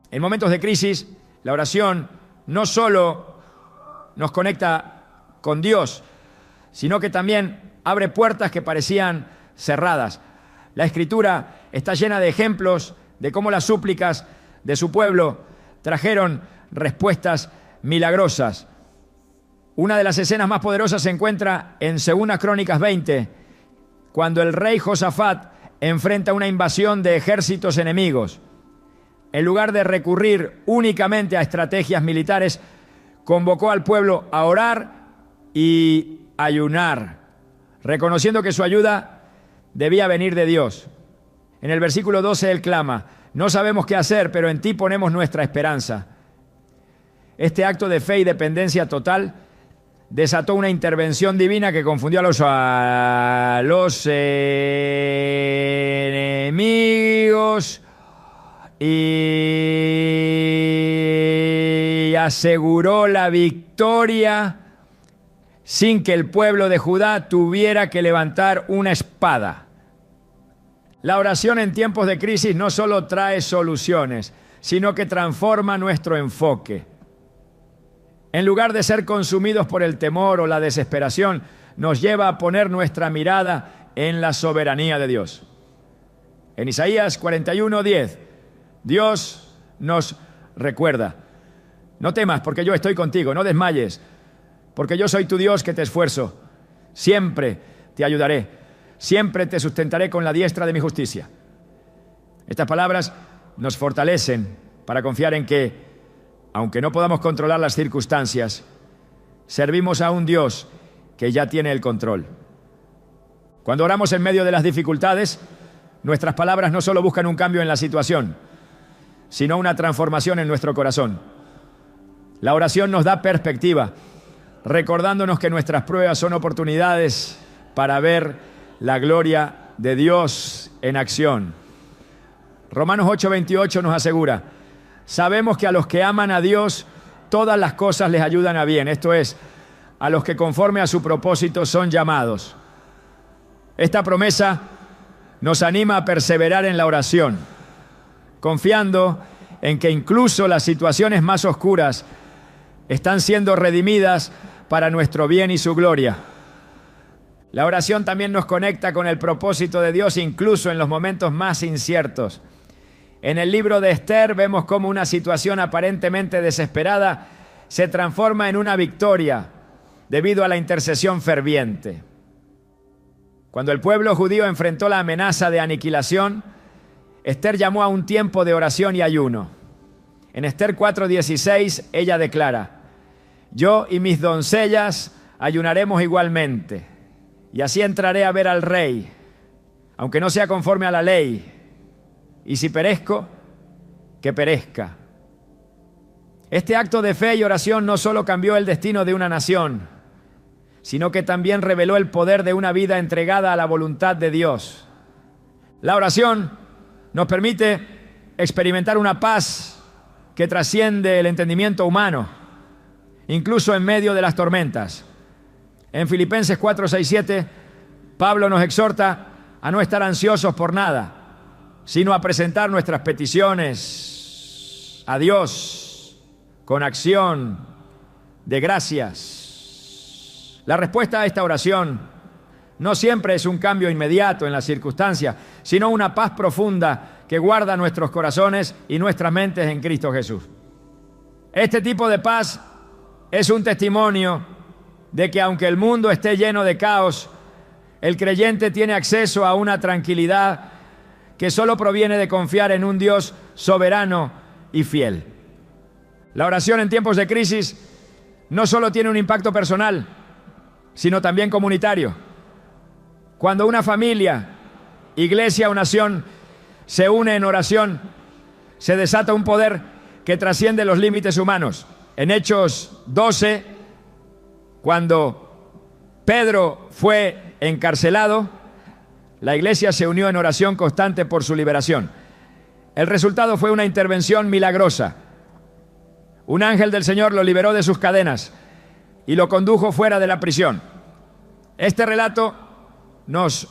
En momentos de crisis, la oración no solo nos conecta con Dios, sino que también abre puertas que parecían cerradas. La Escritura está llena de ejemplos de cómo las súplicas de su pueblo trajeron respuestas milagrosas. Una de las escenas más poderosas se encuentra en 2 Crónicas 20, cuando el rey Josafat enfrenta una invasión de ejércitos enemigos. en lugar de recurrir únicamente a estrategias militares, convocó al pueblo a orar y ayunar, reconociendo que su ayuda debía venir de Dios. En el versículo 12 él clama: no sabemos qué hacer, pero en ti ponemos nuestra esperanza. Este acto de fe y dependencia total desató una intervención divina que confundió a los enemigos y aseguró la victoria sin que el pueblo de Judá tuviera que levantar una espada. La oración en tiempos de crisis no solo trae soluciones, sino que transforma nuestro enfoque. En lugar de ser consumidos por el temor o la desesperación, nos lleva a poner nuestra mirada en la soberanía de Dios. En Isaías 41:10, Dios nos recuerda: no temas, porque yo estoy contigo, no desmayes, porque yo soy tu Dios que te esfuerzo. Siempre te ayudaré, siempre te sustentaré con la diestra de mi justicia. Estas palabras nos fortalecen para confiar en que, aunque no podamos controlar las circunstancias, servimos a un Dios que ya tiene el control. Cuando oramos en medio de las dificultades, nuestras palabras no solo buscan un cambio en la situación, sino una transformación en nuestro corazón. La oración nos da perspectiva, recordándonos que nuestras pruebas son oportunidades para ver la gloria de Dios en acción. Romanos 8:28 nos asegura: sabemos que a los que aman a Dios, todas las cosas les ayudan a bien. Esto es, a los que conforme a su propósito son llamados. Esta promesa nos anima a perseverar en la oración, confiando en que incluso las situaciones más oscuras están siendo redimidas para nuestro bien y su gloria. La oración también nos conecta con el propósito de Dios, incluso en los momentos más inciertos. En el libro de Esther vemos cómo una situación aparentemente desesperada se transforma en una victoria debido a la intercesión ferviente. Cuando el pueblo judío enfrentó la amenaza de aniquilación, Esther llamó a un tiempo de oración y ayuno. En Esther 4:16 ella declara: yo y mis doncellas ayunaremos igualmente, y así entraré a ver al rey, aunque no sea conforme a la ley. Y si perezco, que perezca. Este acto de fe y oración no solo cambió el destino de una nación, sino que también reveló el poder de una vida entregada a la voluntad de Dios. La oración nos permite experimentar una paz que trasciende el entendimiento humano, incluso en medio de las tormentas. En Filipenses 4:6-7, Pablo nos exhorta a no estar ansiosos por nada, sino a presentar nuestras peticiones a Dios con acción de gracias. La respuesta a esta oración no siempre es un cambio inmediato en las circunstancias, sino una paz profunda que guarda nuestros corazones y nuestras mentes en Cristo Jesús. Este tipo de paz es un testimonio de que aunque el mundo esté lleno de caos, el creyente tiene acceso a una tranquilidad que solo proviene de confiar en un Dios soberano y fiel. La oración en tiempos de crisis no solo tiene un impacto personal, sino también comunitario. Cuando una familia, iglesia o nación se une en oración, se desata un poder que trasciende los límites humanos. En Hechos 12, cuando Pedro fue encarcelado, la iglesia se unió en oración constante por su liberación. El resultado fue una intervención milagrosa. Un ángel del Señor lo liberó de sus cadenas y lo condujo fuera de la prisión. Este relato nos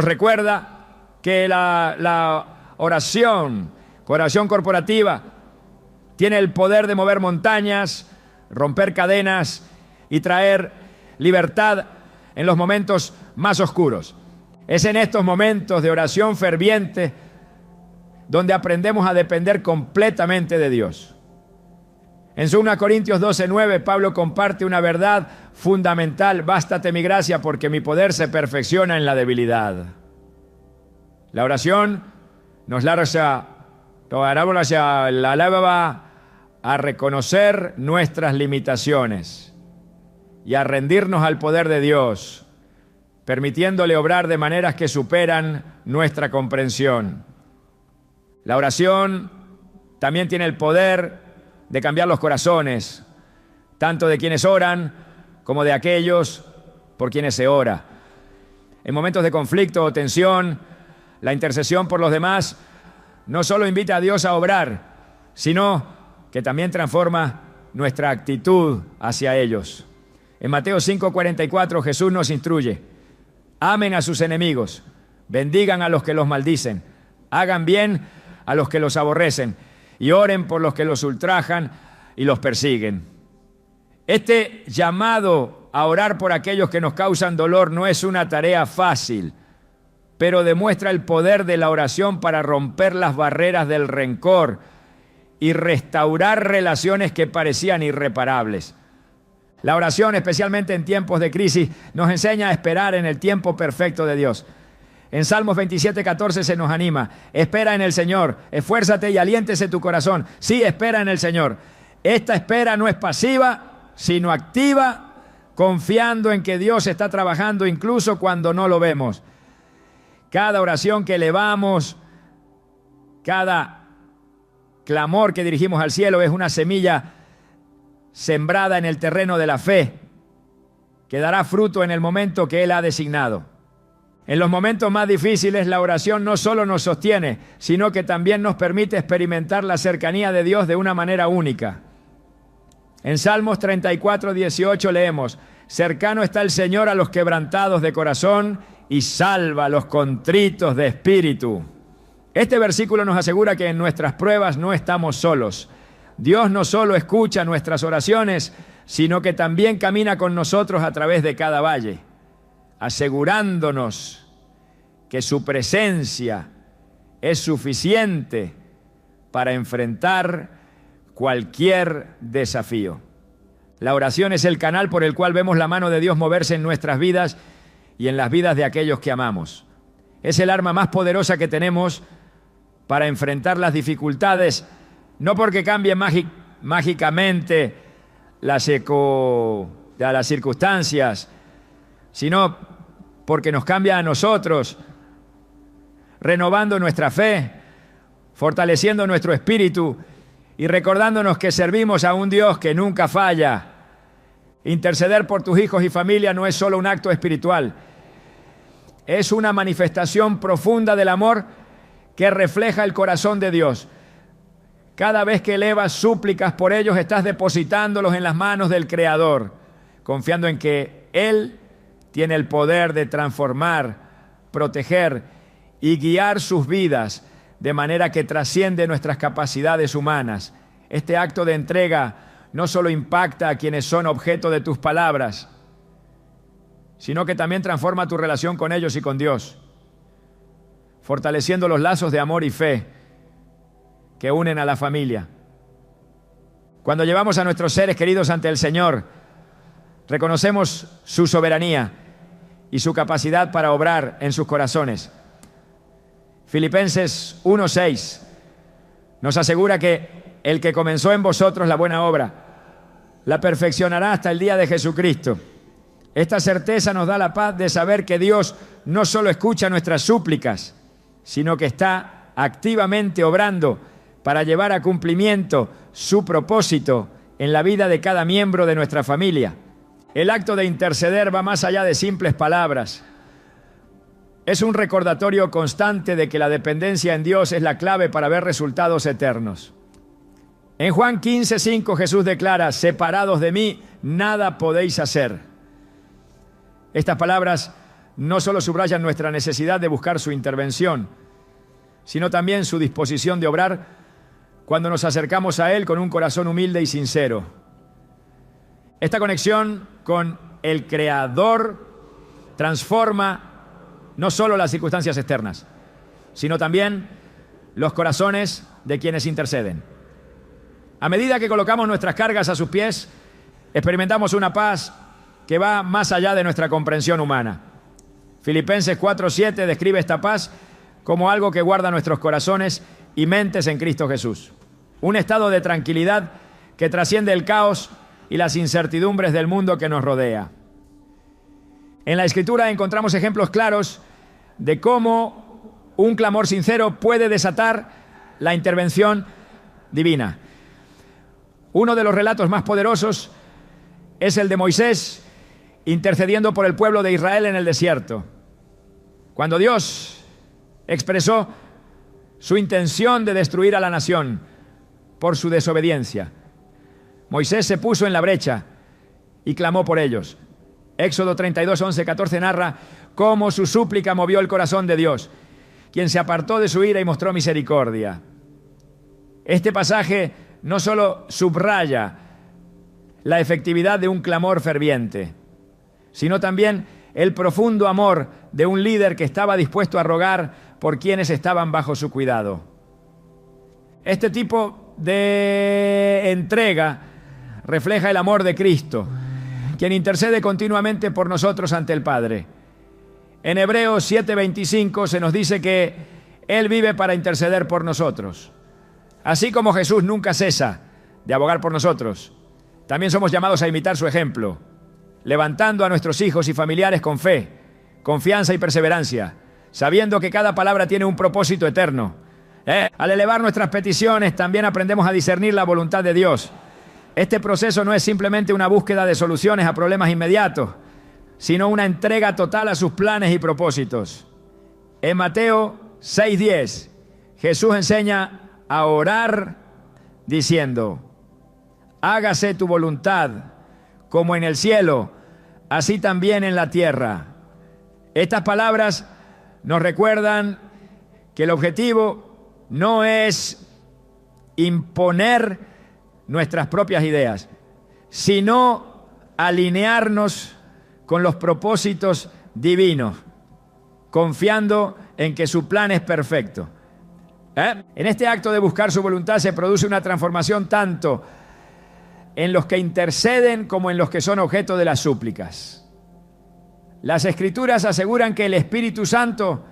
recuerda que la oración corporativa tiene el poder de mover montañas, romper cadenas y traer libertad en los momentos más oscuros. Es en estos momentos de oración ferviente donde aprendemos a depender completamente de Dios. En 2 Corintios 12:9, Pablo comparte una verdad fundamental: bástate mi gracia, porque mi poder se perfecciona en la debilidad. La oración nos lanza La alaba va a reconocer nuestras limitaciones y a rendirnos al poder de Dios, permitiéndole obrar de maneras que superan nuestra comprensión. La oración también tiene el poder de cambiar los corazones, tanto de quienes oran como de aquellos por quienes se ora. En momentos de conflicto o tensión, la intercesión por los demás no solo invita a Dios a obrar, sino que también transforma nuestra actitud hacia ellos. En Mateo 5:44 Jesús nos instruye: amen a sus enemigos, bendigan a los que los maldicen, hagan bien a los que los aborrecen y oren por los que los ultrajan y los persiguen. Este llamado a orar por aquellos que nos causan dolor no es una tarea fácil, pero demuestra el poder de la oración para romper las barreras del rencor y restaurar relaciones que parecían irreparables. La oración, especialmente en tiempos de crisis, nos enseña a esperar en el tiempo perfecto de Dios. En Salmos 27:14 se nos anima: espera en el Señor, esfuérzate y aliéntese tu corazón. Sí, espera en el Señor. Esta espera no es pasiva, sino activa, confiando en que Dios está trabajando incluso cuando no lo vemos. Cada oración que elevamos, cada clamor que dirigimos al cielo es una semilla sembrada en el terreno de la fe, que dará fruto en el momento que Él ha designado. En los momentos más difíciles, la oración no solo nos sostiene, sino que también nos permite experimentar la cercanía de Dios de una manera única. En Salmos 34:18 leemos: cercano está el Señor a los quebrantados de corazón y salva a los contritos de espíritu. Este versículo nos asegura que en nuestras pruebas no estamos solos. Dios no solo escucha nuestras oraciones, sino que también camina con nosotros a través de cada valle, asegurándonos que su presencia es suficiente para enfrentar cualquier desafío. La oración es el canal por el cual vemos la mano de Dios moverse en nuestras vidas y en las vidas de aquellos que amamos. Es el arma más poderosa que tenemos para enfrentar las dificultades, no porque cambie mágicamente las circunstancias, sino porque nos cambia a nosotros, renovando nuestra fe, fortaleciendo nuestro espíritu y recordándonos que servimos a un Dios que nunca falla. Interceder por tus hijos y familia no es solo un acto espiritual, es una manifestación profunda del amor que refleja el corazón de Dios. Cada vez que elevas súplicas por ellos, estás depositándolos en las manos del Creador, confiando en que Él tiene el poder de transformar, proteger y guiar sus vidas de manera que trasciende nuestras capacidades humanas. Este acto de entrega no solo impacta a quienes son objeto de tus palabras, sino que también transforma tu relación con ellos y con Dios, fortaleciendo los lazos de amor y fe que unen a la familia. Cuando llevamos a nuestros seres queridos ante el Señor, reconocemos su soberanía y su capacidad para obrar en sus corazones. Filipenses 1:6 nos asegura que el que comenzó en vosotros la buena obra la perfeccionará hasta el día de Jesucristo. Esta certeza nos da la paz de saber que Dios no solo escucha nuestras súplicas, sino que está activamente obrando para llevar a cumplimiento su propósito en la vida de cada miembro de nuestra familia. El acto de interceder va más allá de simples palabras. Es un recordatorio constante de que la dependencia en Dios es la clave para ver resultados eternos. En Juan 15:5 Jesús declara: separados de mí, nada podéis hacer. Estas palabras no solo subrayan nuestra necesidad de buscar su intervención, sino también su disposición de obrar cuando nos acercamos a Él con un corazón humilde y sincero. Esta conexión con el Creador transforma no solo las circunstancias externas, sino también los corazones de quienes interceden. A medida que colocamos nuestras cargas a sus pies, experimentamos una paz que va más allá de nuestra comprensión humana. Filipenses 4:7 describe esta paz como algo que guarda nuestros corazones y mentes en Cristo Jesús. Un estado de tranquilidad que trasciende el caos y las incertidumbres del mundo que nos rodea. En la Escritura encontramos ejemplos claros de cómo un clamor sincero puede desatar la intervención divina. Uno de los relatos más poderosos es el de Moisés intercediendo por el pueblo de Israel en el desierto. Cuando Dios expresó su intención de destruir a la nación por su desobediencia, Moisés se puso en la brecha y clamó por ellos. Éxodo 32, 11, 14 narra cómo su súplica movió el corazón de Dios, quien se apartó de su ira y mostró misericordia. Este pasaje no solo subraya la efectividad de un clamor ferviente, sino también el profundo amor de un líder que estaba dispuesto a rogar por quienes estaban bajo su cuidado. Este tipo de entrega refleja el amor de Cristo, quien intercede continuamente por nosotros ante el Padre. En Hebreos 7:25 se nos dice que Él vive para interceder por nosotros. Así como Jesús nunca cesa de abogar por nosotros, también somos llamados a imitar su ejemplo, levantando a nuestros hijos y familiares con fe, confianza y perseverancia, sabiendo que cada palabra tiene un propósito eterno. Al elevar nuestras peticiones, también aprendemos a discernir la voluntad de Dios. Este proceso no es simplemente una búsqueda de soluciones a problemas inmediatos, sino una entrega total a sus planes y propósitos. En Mateo 6:10, Jesús enseña a orar diciendo: hágase tu voluntad, como en el cielo, así también en la tierra. Estas palabras nos recuerdan que el objetivo no es imponer nuestras propias ideas, sino alinearnos con los propósitos divinos, confiando en que su plan es perfecto. En este acto de buscar su voluntad se produce una transformación tanto en los que interceden como en los que son objeto de las súplicas. Las Escrituras aseguran que el Espíritu Santo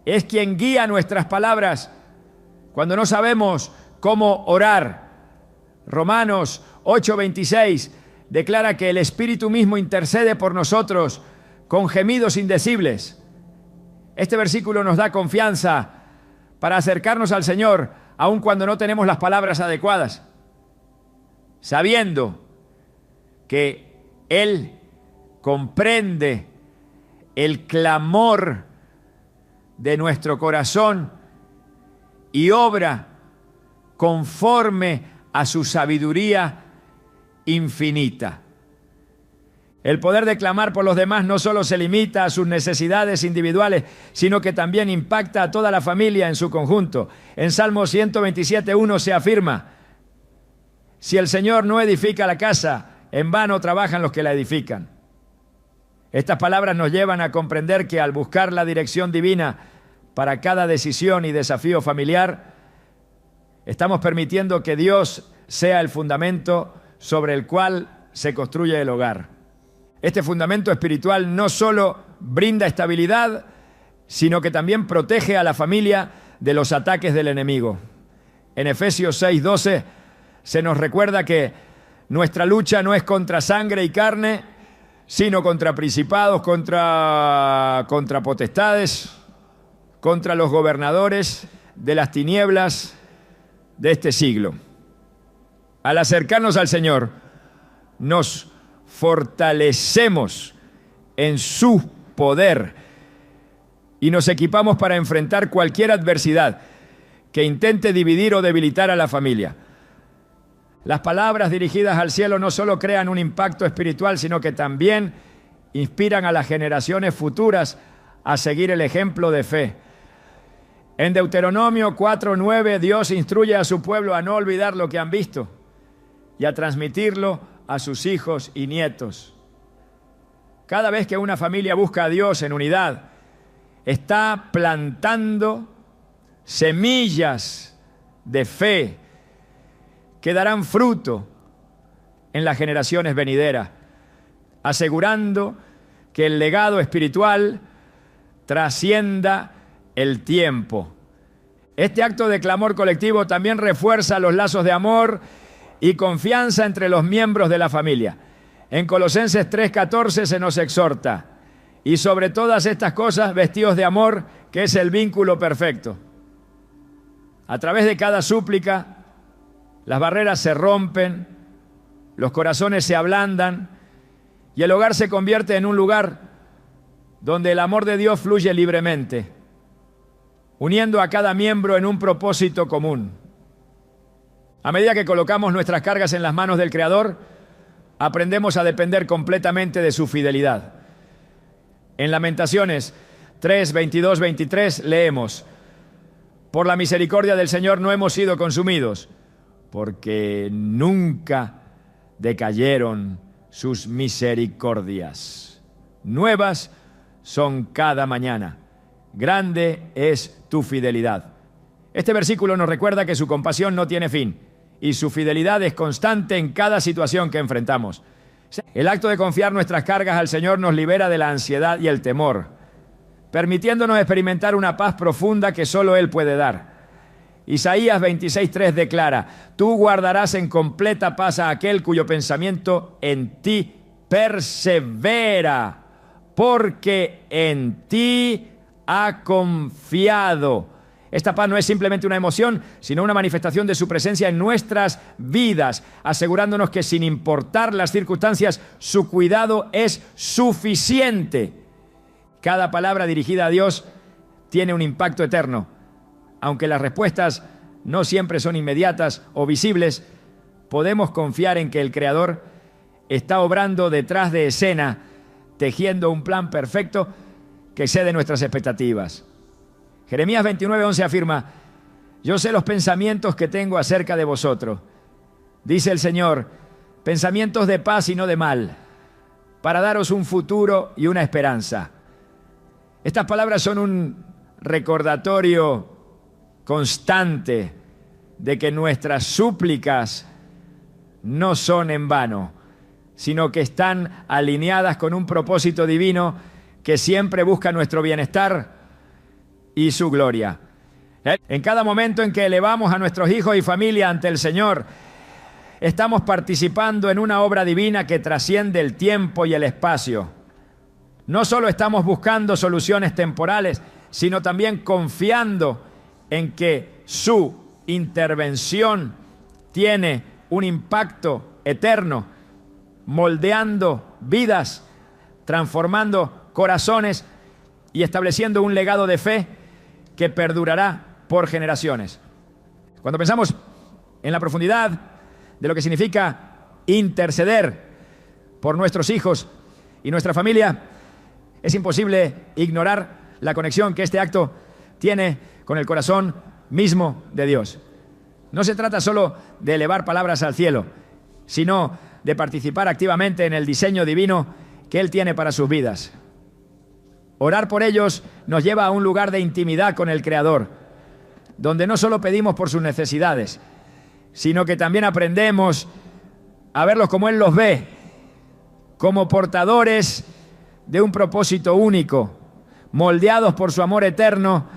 es quien guía nuestras palabras cuando no sabemos cómo orar. Romanos 8:26 declara que el Espíritu mismo intercede por nosotros con gemidos indecibles. Este versículo nos da confianza para acercarnos al Señor, aun cuando no tenemos las palabras adecuadas, sabiendo que Él comprende el clamor de nuestro corazón y obra conforme a su sabiduría infinita. El poder de clamar por los demás no solo se limita a sus necesidades individuales, sino que también impacta a toda la familia en su conjunto. En Salmo 127:1 se afirma: si el Señor no edifica la casa, en vano trabajan los que la edifican. Estas palabras nos llevan a comprender que al buscar la dirección divina para cada decisión y desafío familiar, estamos permitiendo que Dios sea el fundamento sobre el cual se construye el hogar. Este fundamento espiritual no solo brinda estabilidad, sino que también protege a la familia de los ataques del enemigo. En Efesios 6:12 se nos recuerda que nuestra lucha no es contra sangre y carne, sino contra principados, contra potestades, contra los gobernadores de las tinieblas de este siglo. Al acercarnos al Señor, nos fortalecemos en su poder y nos equipamos para enfrentar cualquier adversidad que intente dividir o debilitar a la familia. Las palabras dirigidas al cielo no solo crean un impacto espiritual, sino que también inspiran a las generaciones futuras a seguir el ejemplo de fe. En Deuteronomio 4:9, Dios instruye a su pueblo a no olvidar lo que han visto y a transmitirlo a sus hijos y nietos. Cada vez que una familia busca a Dios en unidad, está plantando semillas de fe que darán fruto en las generaciones venideras, asegurando que el legado espiritual trascienda el tiempo. Este acto de clamor colectivo también refuerza los lazos de amor y confianza entre los miembros de la familia. En Colosenses 3:14 se nos exhorta: y sobre todas estas cosas, vestidos de amor, que es el vínculo perfecto. A través de cada súplica, las barreras se rompen, los corazones se ablandan y el hogar se convierte en un lugar donde el amor de Dios fluye libremente, uniendo a cada miembro en un propósito común. A medida que colocamos nuestras cargas en las manos del Creador, aprendemos a depender completamente de su fidelidad. En Lamentaciones 3, 22, 23 leemos: por la misericordia del Señor no hemos sido consumidos, porque nunca decayeron sus misericordias. Nuevas son cada mañana. Grande es tu fidelidad. Este versículo nos recuerda que su compasión no tiene fin y su fidelidad es constante en cada situación que enfrentamos. El acto de confiar nuestras cargas al Señor nos libera de la ansiedad y el temor, permitiéndonos experimentar una paz profunda que solo Él puede dar. Isaías 26:3 declara: tú guardarás en completa paz a aquel cuyo pensamiento en ti persevera, porque en ti ha confiado. Esta paz no es simplemente una emoción, sino una manifestación de su presencia en nuestras vidas, asegurándonos que sin importar las circunstancias, su cuidado es suficiente. Cada palabra dirigida a Dios tiene un impacto eterno. Aunque las respuestas no siempre son inmediatas o visibles, podemos confiar en que el Creador está obrando detrás de escena, tejiendo un plan perfecto que excede nuestras expectativas. Jeremías 29:11 afirma: yo sé los pensamientos que tengo acerca de vosotros, dice el Señor, pensamientos de paz y no de mal, para daros un futuro y una esperanza. Estas palabras son un recordatorio constante de que nuestras súplicas no son en vano, sino que están alineadas con un propósito divino que siempre busca nuestro bienestar y su gloria. En cada momento en que elevamos a nuestros hijos y familia ante el Señor, estamos participando en una obra divina que trasciende el tiempo y el espacio. No solo estamos buscando soluciones temporales, sino también confiando en que su intervención tiene un impacto eterno, moldeando vidas, transformando corazones y estableciendo un legado de fe que perdurará por generaciones. Cuando pensamos en la profundidad de lo que significa interceder por nuestros hijos y nuestra familia, es imposible ignorar la conexión que este acto tiene con el corazón mismo de Dios. No se trata solo de elevar palabras al cielo, sino de participar activamente en el diseño divino que Él tiene para sus vidas. Orar por ellos nos lleva a un lugar de intimidad con el Creador, donde no solo pedimos por sus necesidades, sino que también aprendemos a verlos como Él los ve, como portadores de un propósito único, moldeados por su amor eterno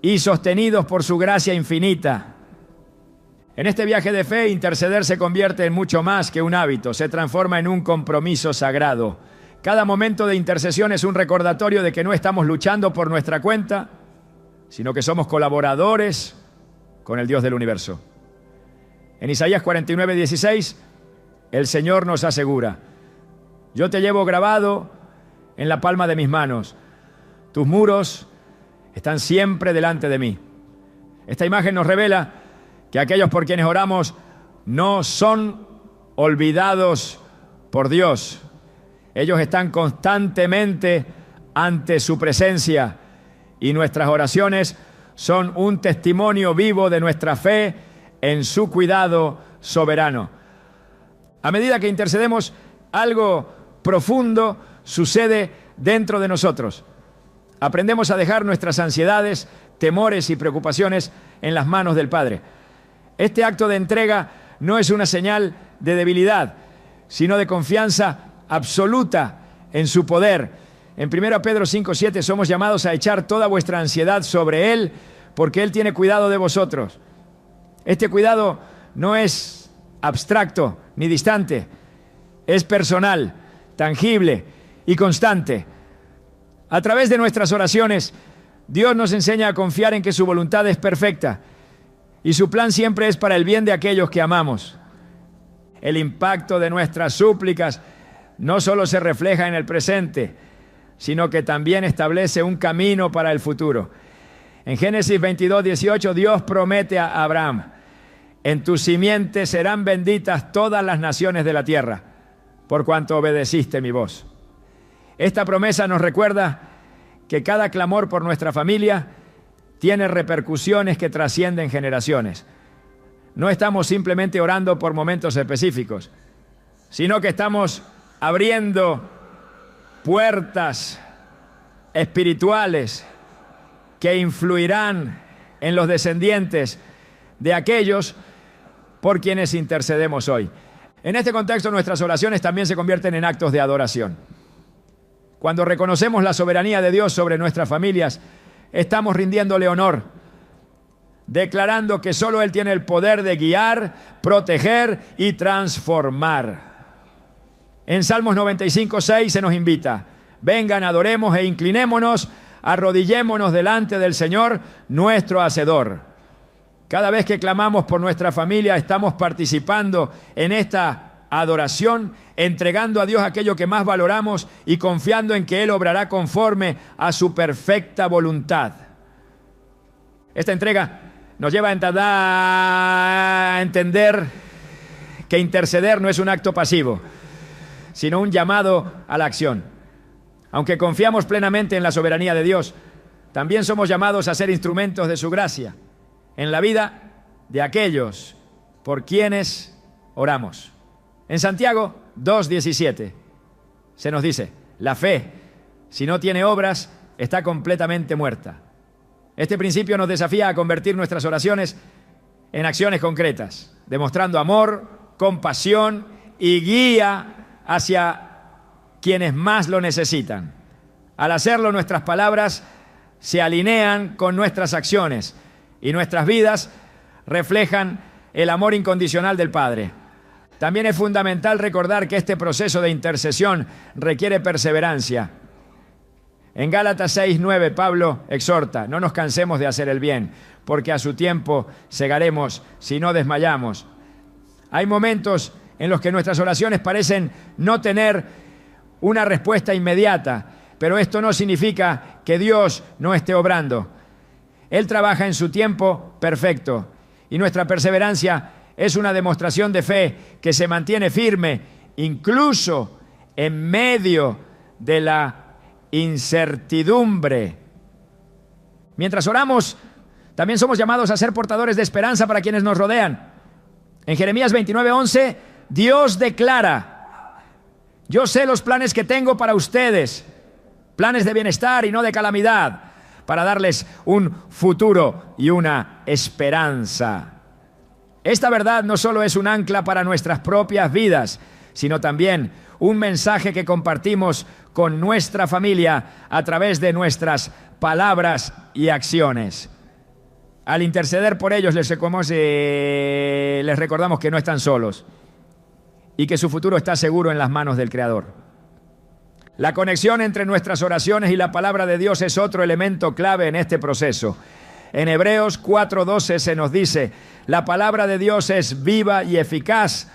y sostenidos por su gracia infinita. En este viaje de fe, interceder se convierte en mucho más que un hábito, se transforma en un compromiso sagrado. Cada momento de intercesión es un recordatorio de que no estamos luchando por nuestra cuenta, sino que somos colaboradores con el Dios del universo. En Isaías 49:16, el Señor nos asegura: yo te llevo grabado en la palma de mis manos, tus muros están siempre delante de mí. Esta imagen nos revela que aquellos por quienes oramos no son olvidados por Dios. Ellos están constantemente ante su presencia y nuestras oraciones son un testimonio vivo de nuestra fe en su cuidado soberano. A medida que intercedemos, algo profundo sucede dentro de nosotros. Aprendemos a dejar nuestras ansiedades, temores y preocupaciones en las manos del Padre. Este acto de entrega no es una señal de debilidad, sino de confianza absoluta en su poder. En 1 Pedro 5:7 somos llamados a echar toda vuestra ansiedad sobre Él, porque Él tiene cuidado de vosotros. Este cuidado no es abstracto ni distante, es personal, tangible y constante. A través de nuestras oraciones, Dios nos enseña a confiar en que su voluntad es perfecta y su plan siempre es para el bien de aquellos que amamos. El impacto de nuestras súplicas no solo se refleja en el presente, sino que también establece un camino para el futuro. En Génesis 22:18, Dios promete a Abraham: en tu simiente serán benditas todas las naciones de la tierra, por cuanto obedeciste mi voz. Esta promesa nos recuerda que cada clamor por nuestra familia tiene repercusiones que trascienden generaciones. No estamos simplemente orando por momentos específicos, sino que estamos abriendo puertas espirituales que influirán en los descendientes de aquellos por quienes intercedemos hoy. En este contexto, nuestras oraciones también se convierten en actos de adoración. Cuando reconocemos la soberanía de Dios sobre nuestras familias, estamos rindiéndole honor, declarando que solo Él tiene el poder de guiar, proteger y transformar. En Salmos 95:6 se nos invita: vengan, adoremos e inclinémonos, arrodillémonos delante del Señor, nuestro Hacedor. Cada vez que clamamos por nuestra familia, estamos participando en esta adoración, entregando a Dios aquello que más valoramos y confiando en que Él obrará conforme a su perfecta voluntad. Esta entrega nos lleva a entender que interceder no es un acto pasivo, sino un llamado a la acción. Aunque confiamos plenamente en la soberanía de Dios, también somos llamados a ser instrumentos de su gracia en la vida de aquellos por quienes oramos. En Santiago 2:17 se nos dice: la fe, si no tiene obras, está completamente muerta. Este principio nos desafía a convertir nuestras oraciones en acciones concretas, demostrando amor, compasión y guía hacia quienes más lo necesitan. Al hacerlo, nuestras palabras se alinean con nuestras acciones y nuestras vidas reflejan el amor incondicional del Padre. También es fundamental recordar que este proceso de intercesión requiere perseverancia. En Gálatas 6:9, Pablo exhorta: no nos cansemos de hacer el bien, porque a su tiempo segaremos si no desmayamos. Hay momentos en los que nuestras oraciones parecen no tener una respuesta inmediata, pero esto no significa que Dios no esté obrando. Él trabaja en su tiempo perfecto y nuestra perseverancia es una demostración de fe que se mantiene firme incluso en medio de la incertidumbre. Mientras oramos, también somos llamados a ser portadores de esperanza para quienes nos rodean. En Jeremías 29:11, Dios declara: yo sé los planes que tengo para ustedes, planes de bienestar y no de calamidad, para darles un futuro y una esperanza. Esta verdad no solo es un ancla para nuestras propias vidas, sino también un mensaje que compartimos con nuestra familia a través de nuestras palabras y acciones. Al interceder por ellos, les recordamos que no están solos y que su futuro está seguro en las manos del Creador. La conexión entre nuestras oraciones y la palabra de Dios es otro elemento clave en este proceso. En Hebreos 4:12 se nos dice: la palabra de Dios es viva y eficaz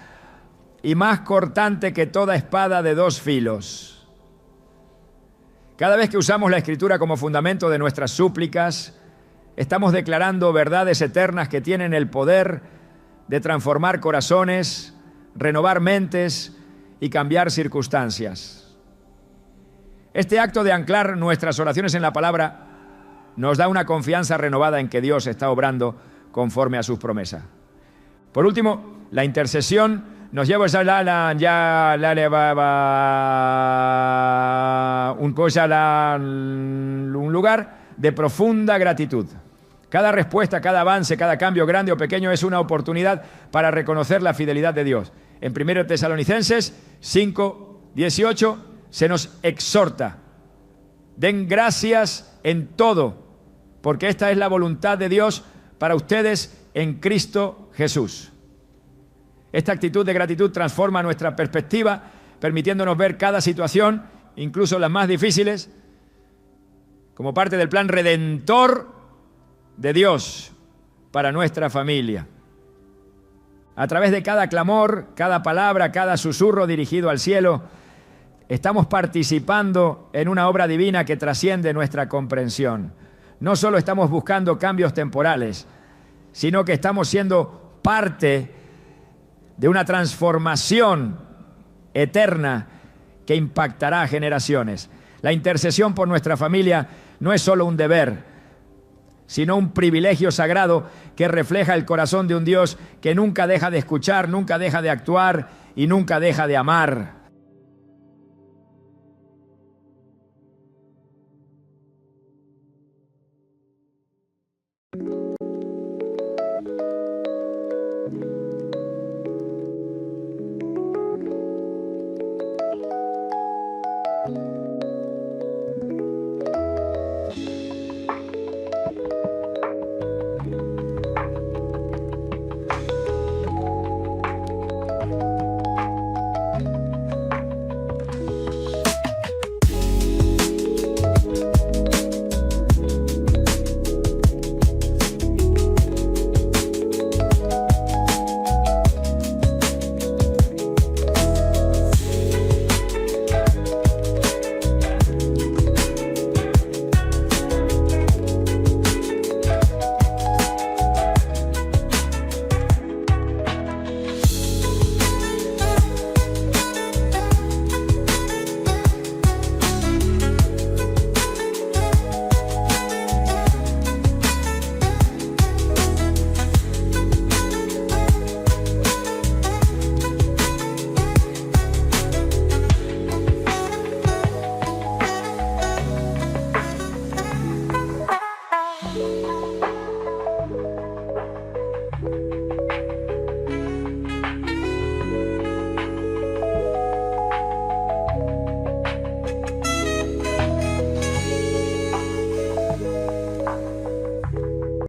y más cortante que toda espada de dos filos. Cada vez que usamos la Escritura como fundamento de nuestras súplicas, estamos declarando verdades eternas que tienen el poder de transformar corazones, renovar mentes y cambiar circunstancias. Este acto de anclar nuestras oraciones en la palabra nos da una confianza renovada en que Dios está obrando conforme a sus promesas. Por último, la intercesión nos lleva a un lugar de profunda gratitud. Cada respuesta, cada avance, cada cambio, grande o pequeño, es una oportunidad para reconocer la fidelidad de Dios. En 1 Tesalonicenses 5:18 se nos exhorta: den gracias en todo, porque esta es la voluntad de Dios para ustedes en Cristo Jesús. Esta actitud de gratitud transforma nuestra perspectiva, permitiéndonos ver cada situación, incluso las más difíciles, como parte del plan redentor de Dios para nuestra familia. A través de cada clamor, cada palabra, cada susurro dirigido al cielo, estamos participando en una obra divina que trasciende nuestra comprensión. No solo estamos buscando cambios temporales, sino que estamos siendo parte de una transformación eterna que impactará a generaciones. La intercesión por nuestra familia no es solo un deber, sino un privilegio sagrado que refleja el corazón de un Dios que nunca deja de escuchar, nunca deja de actuar y nunca deja de amar.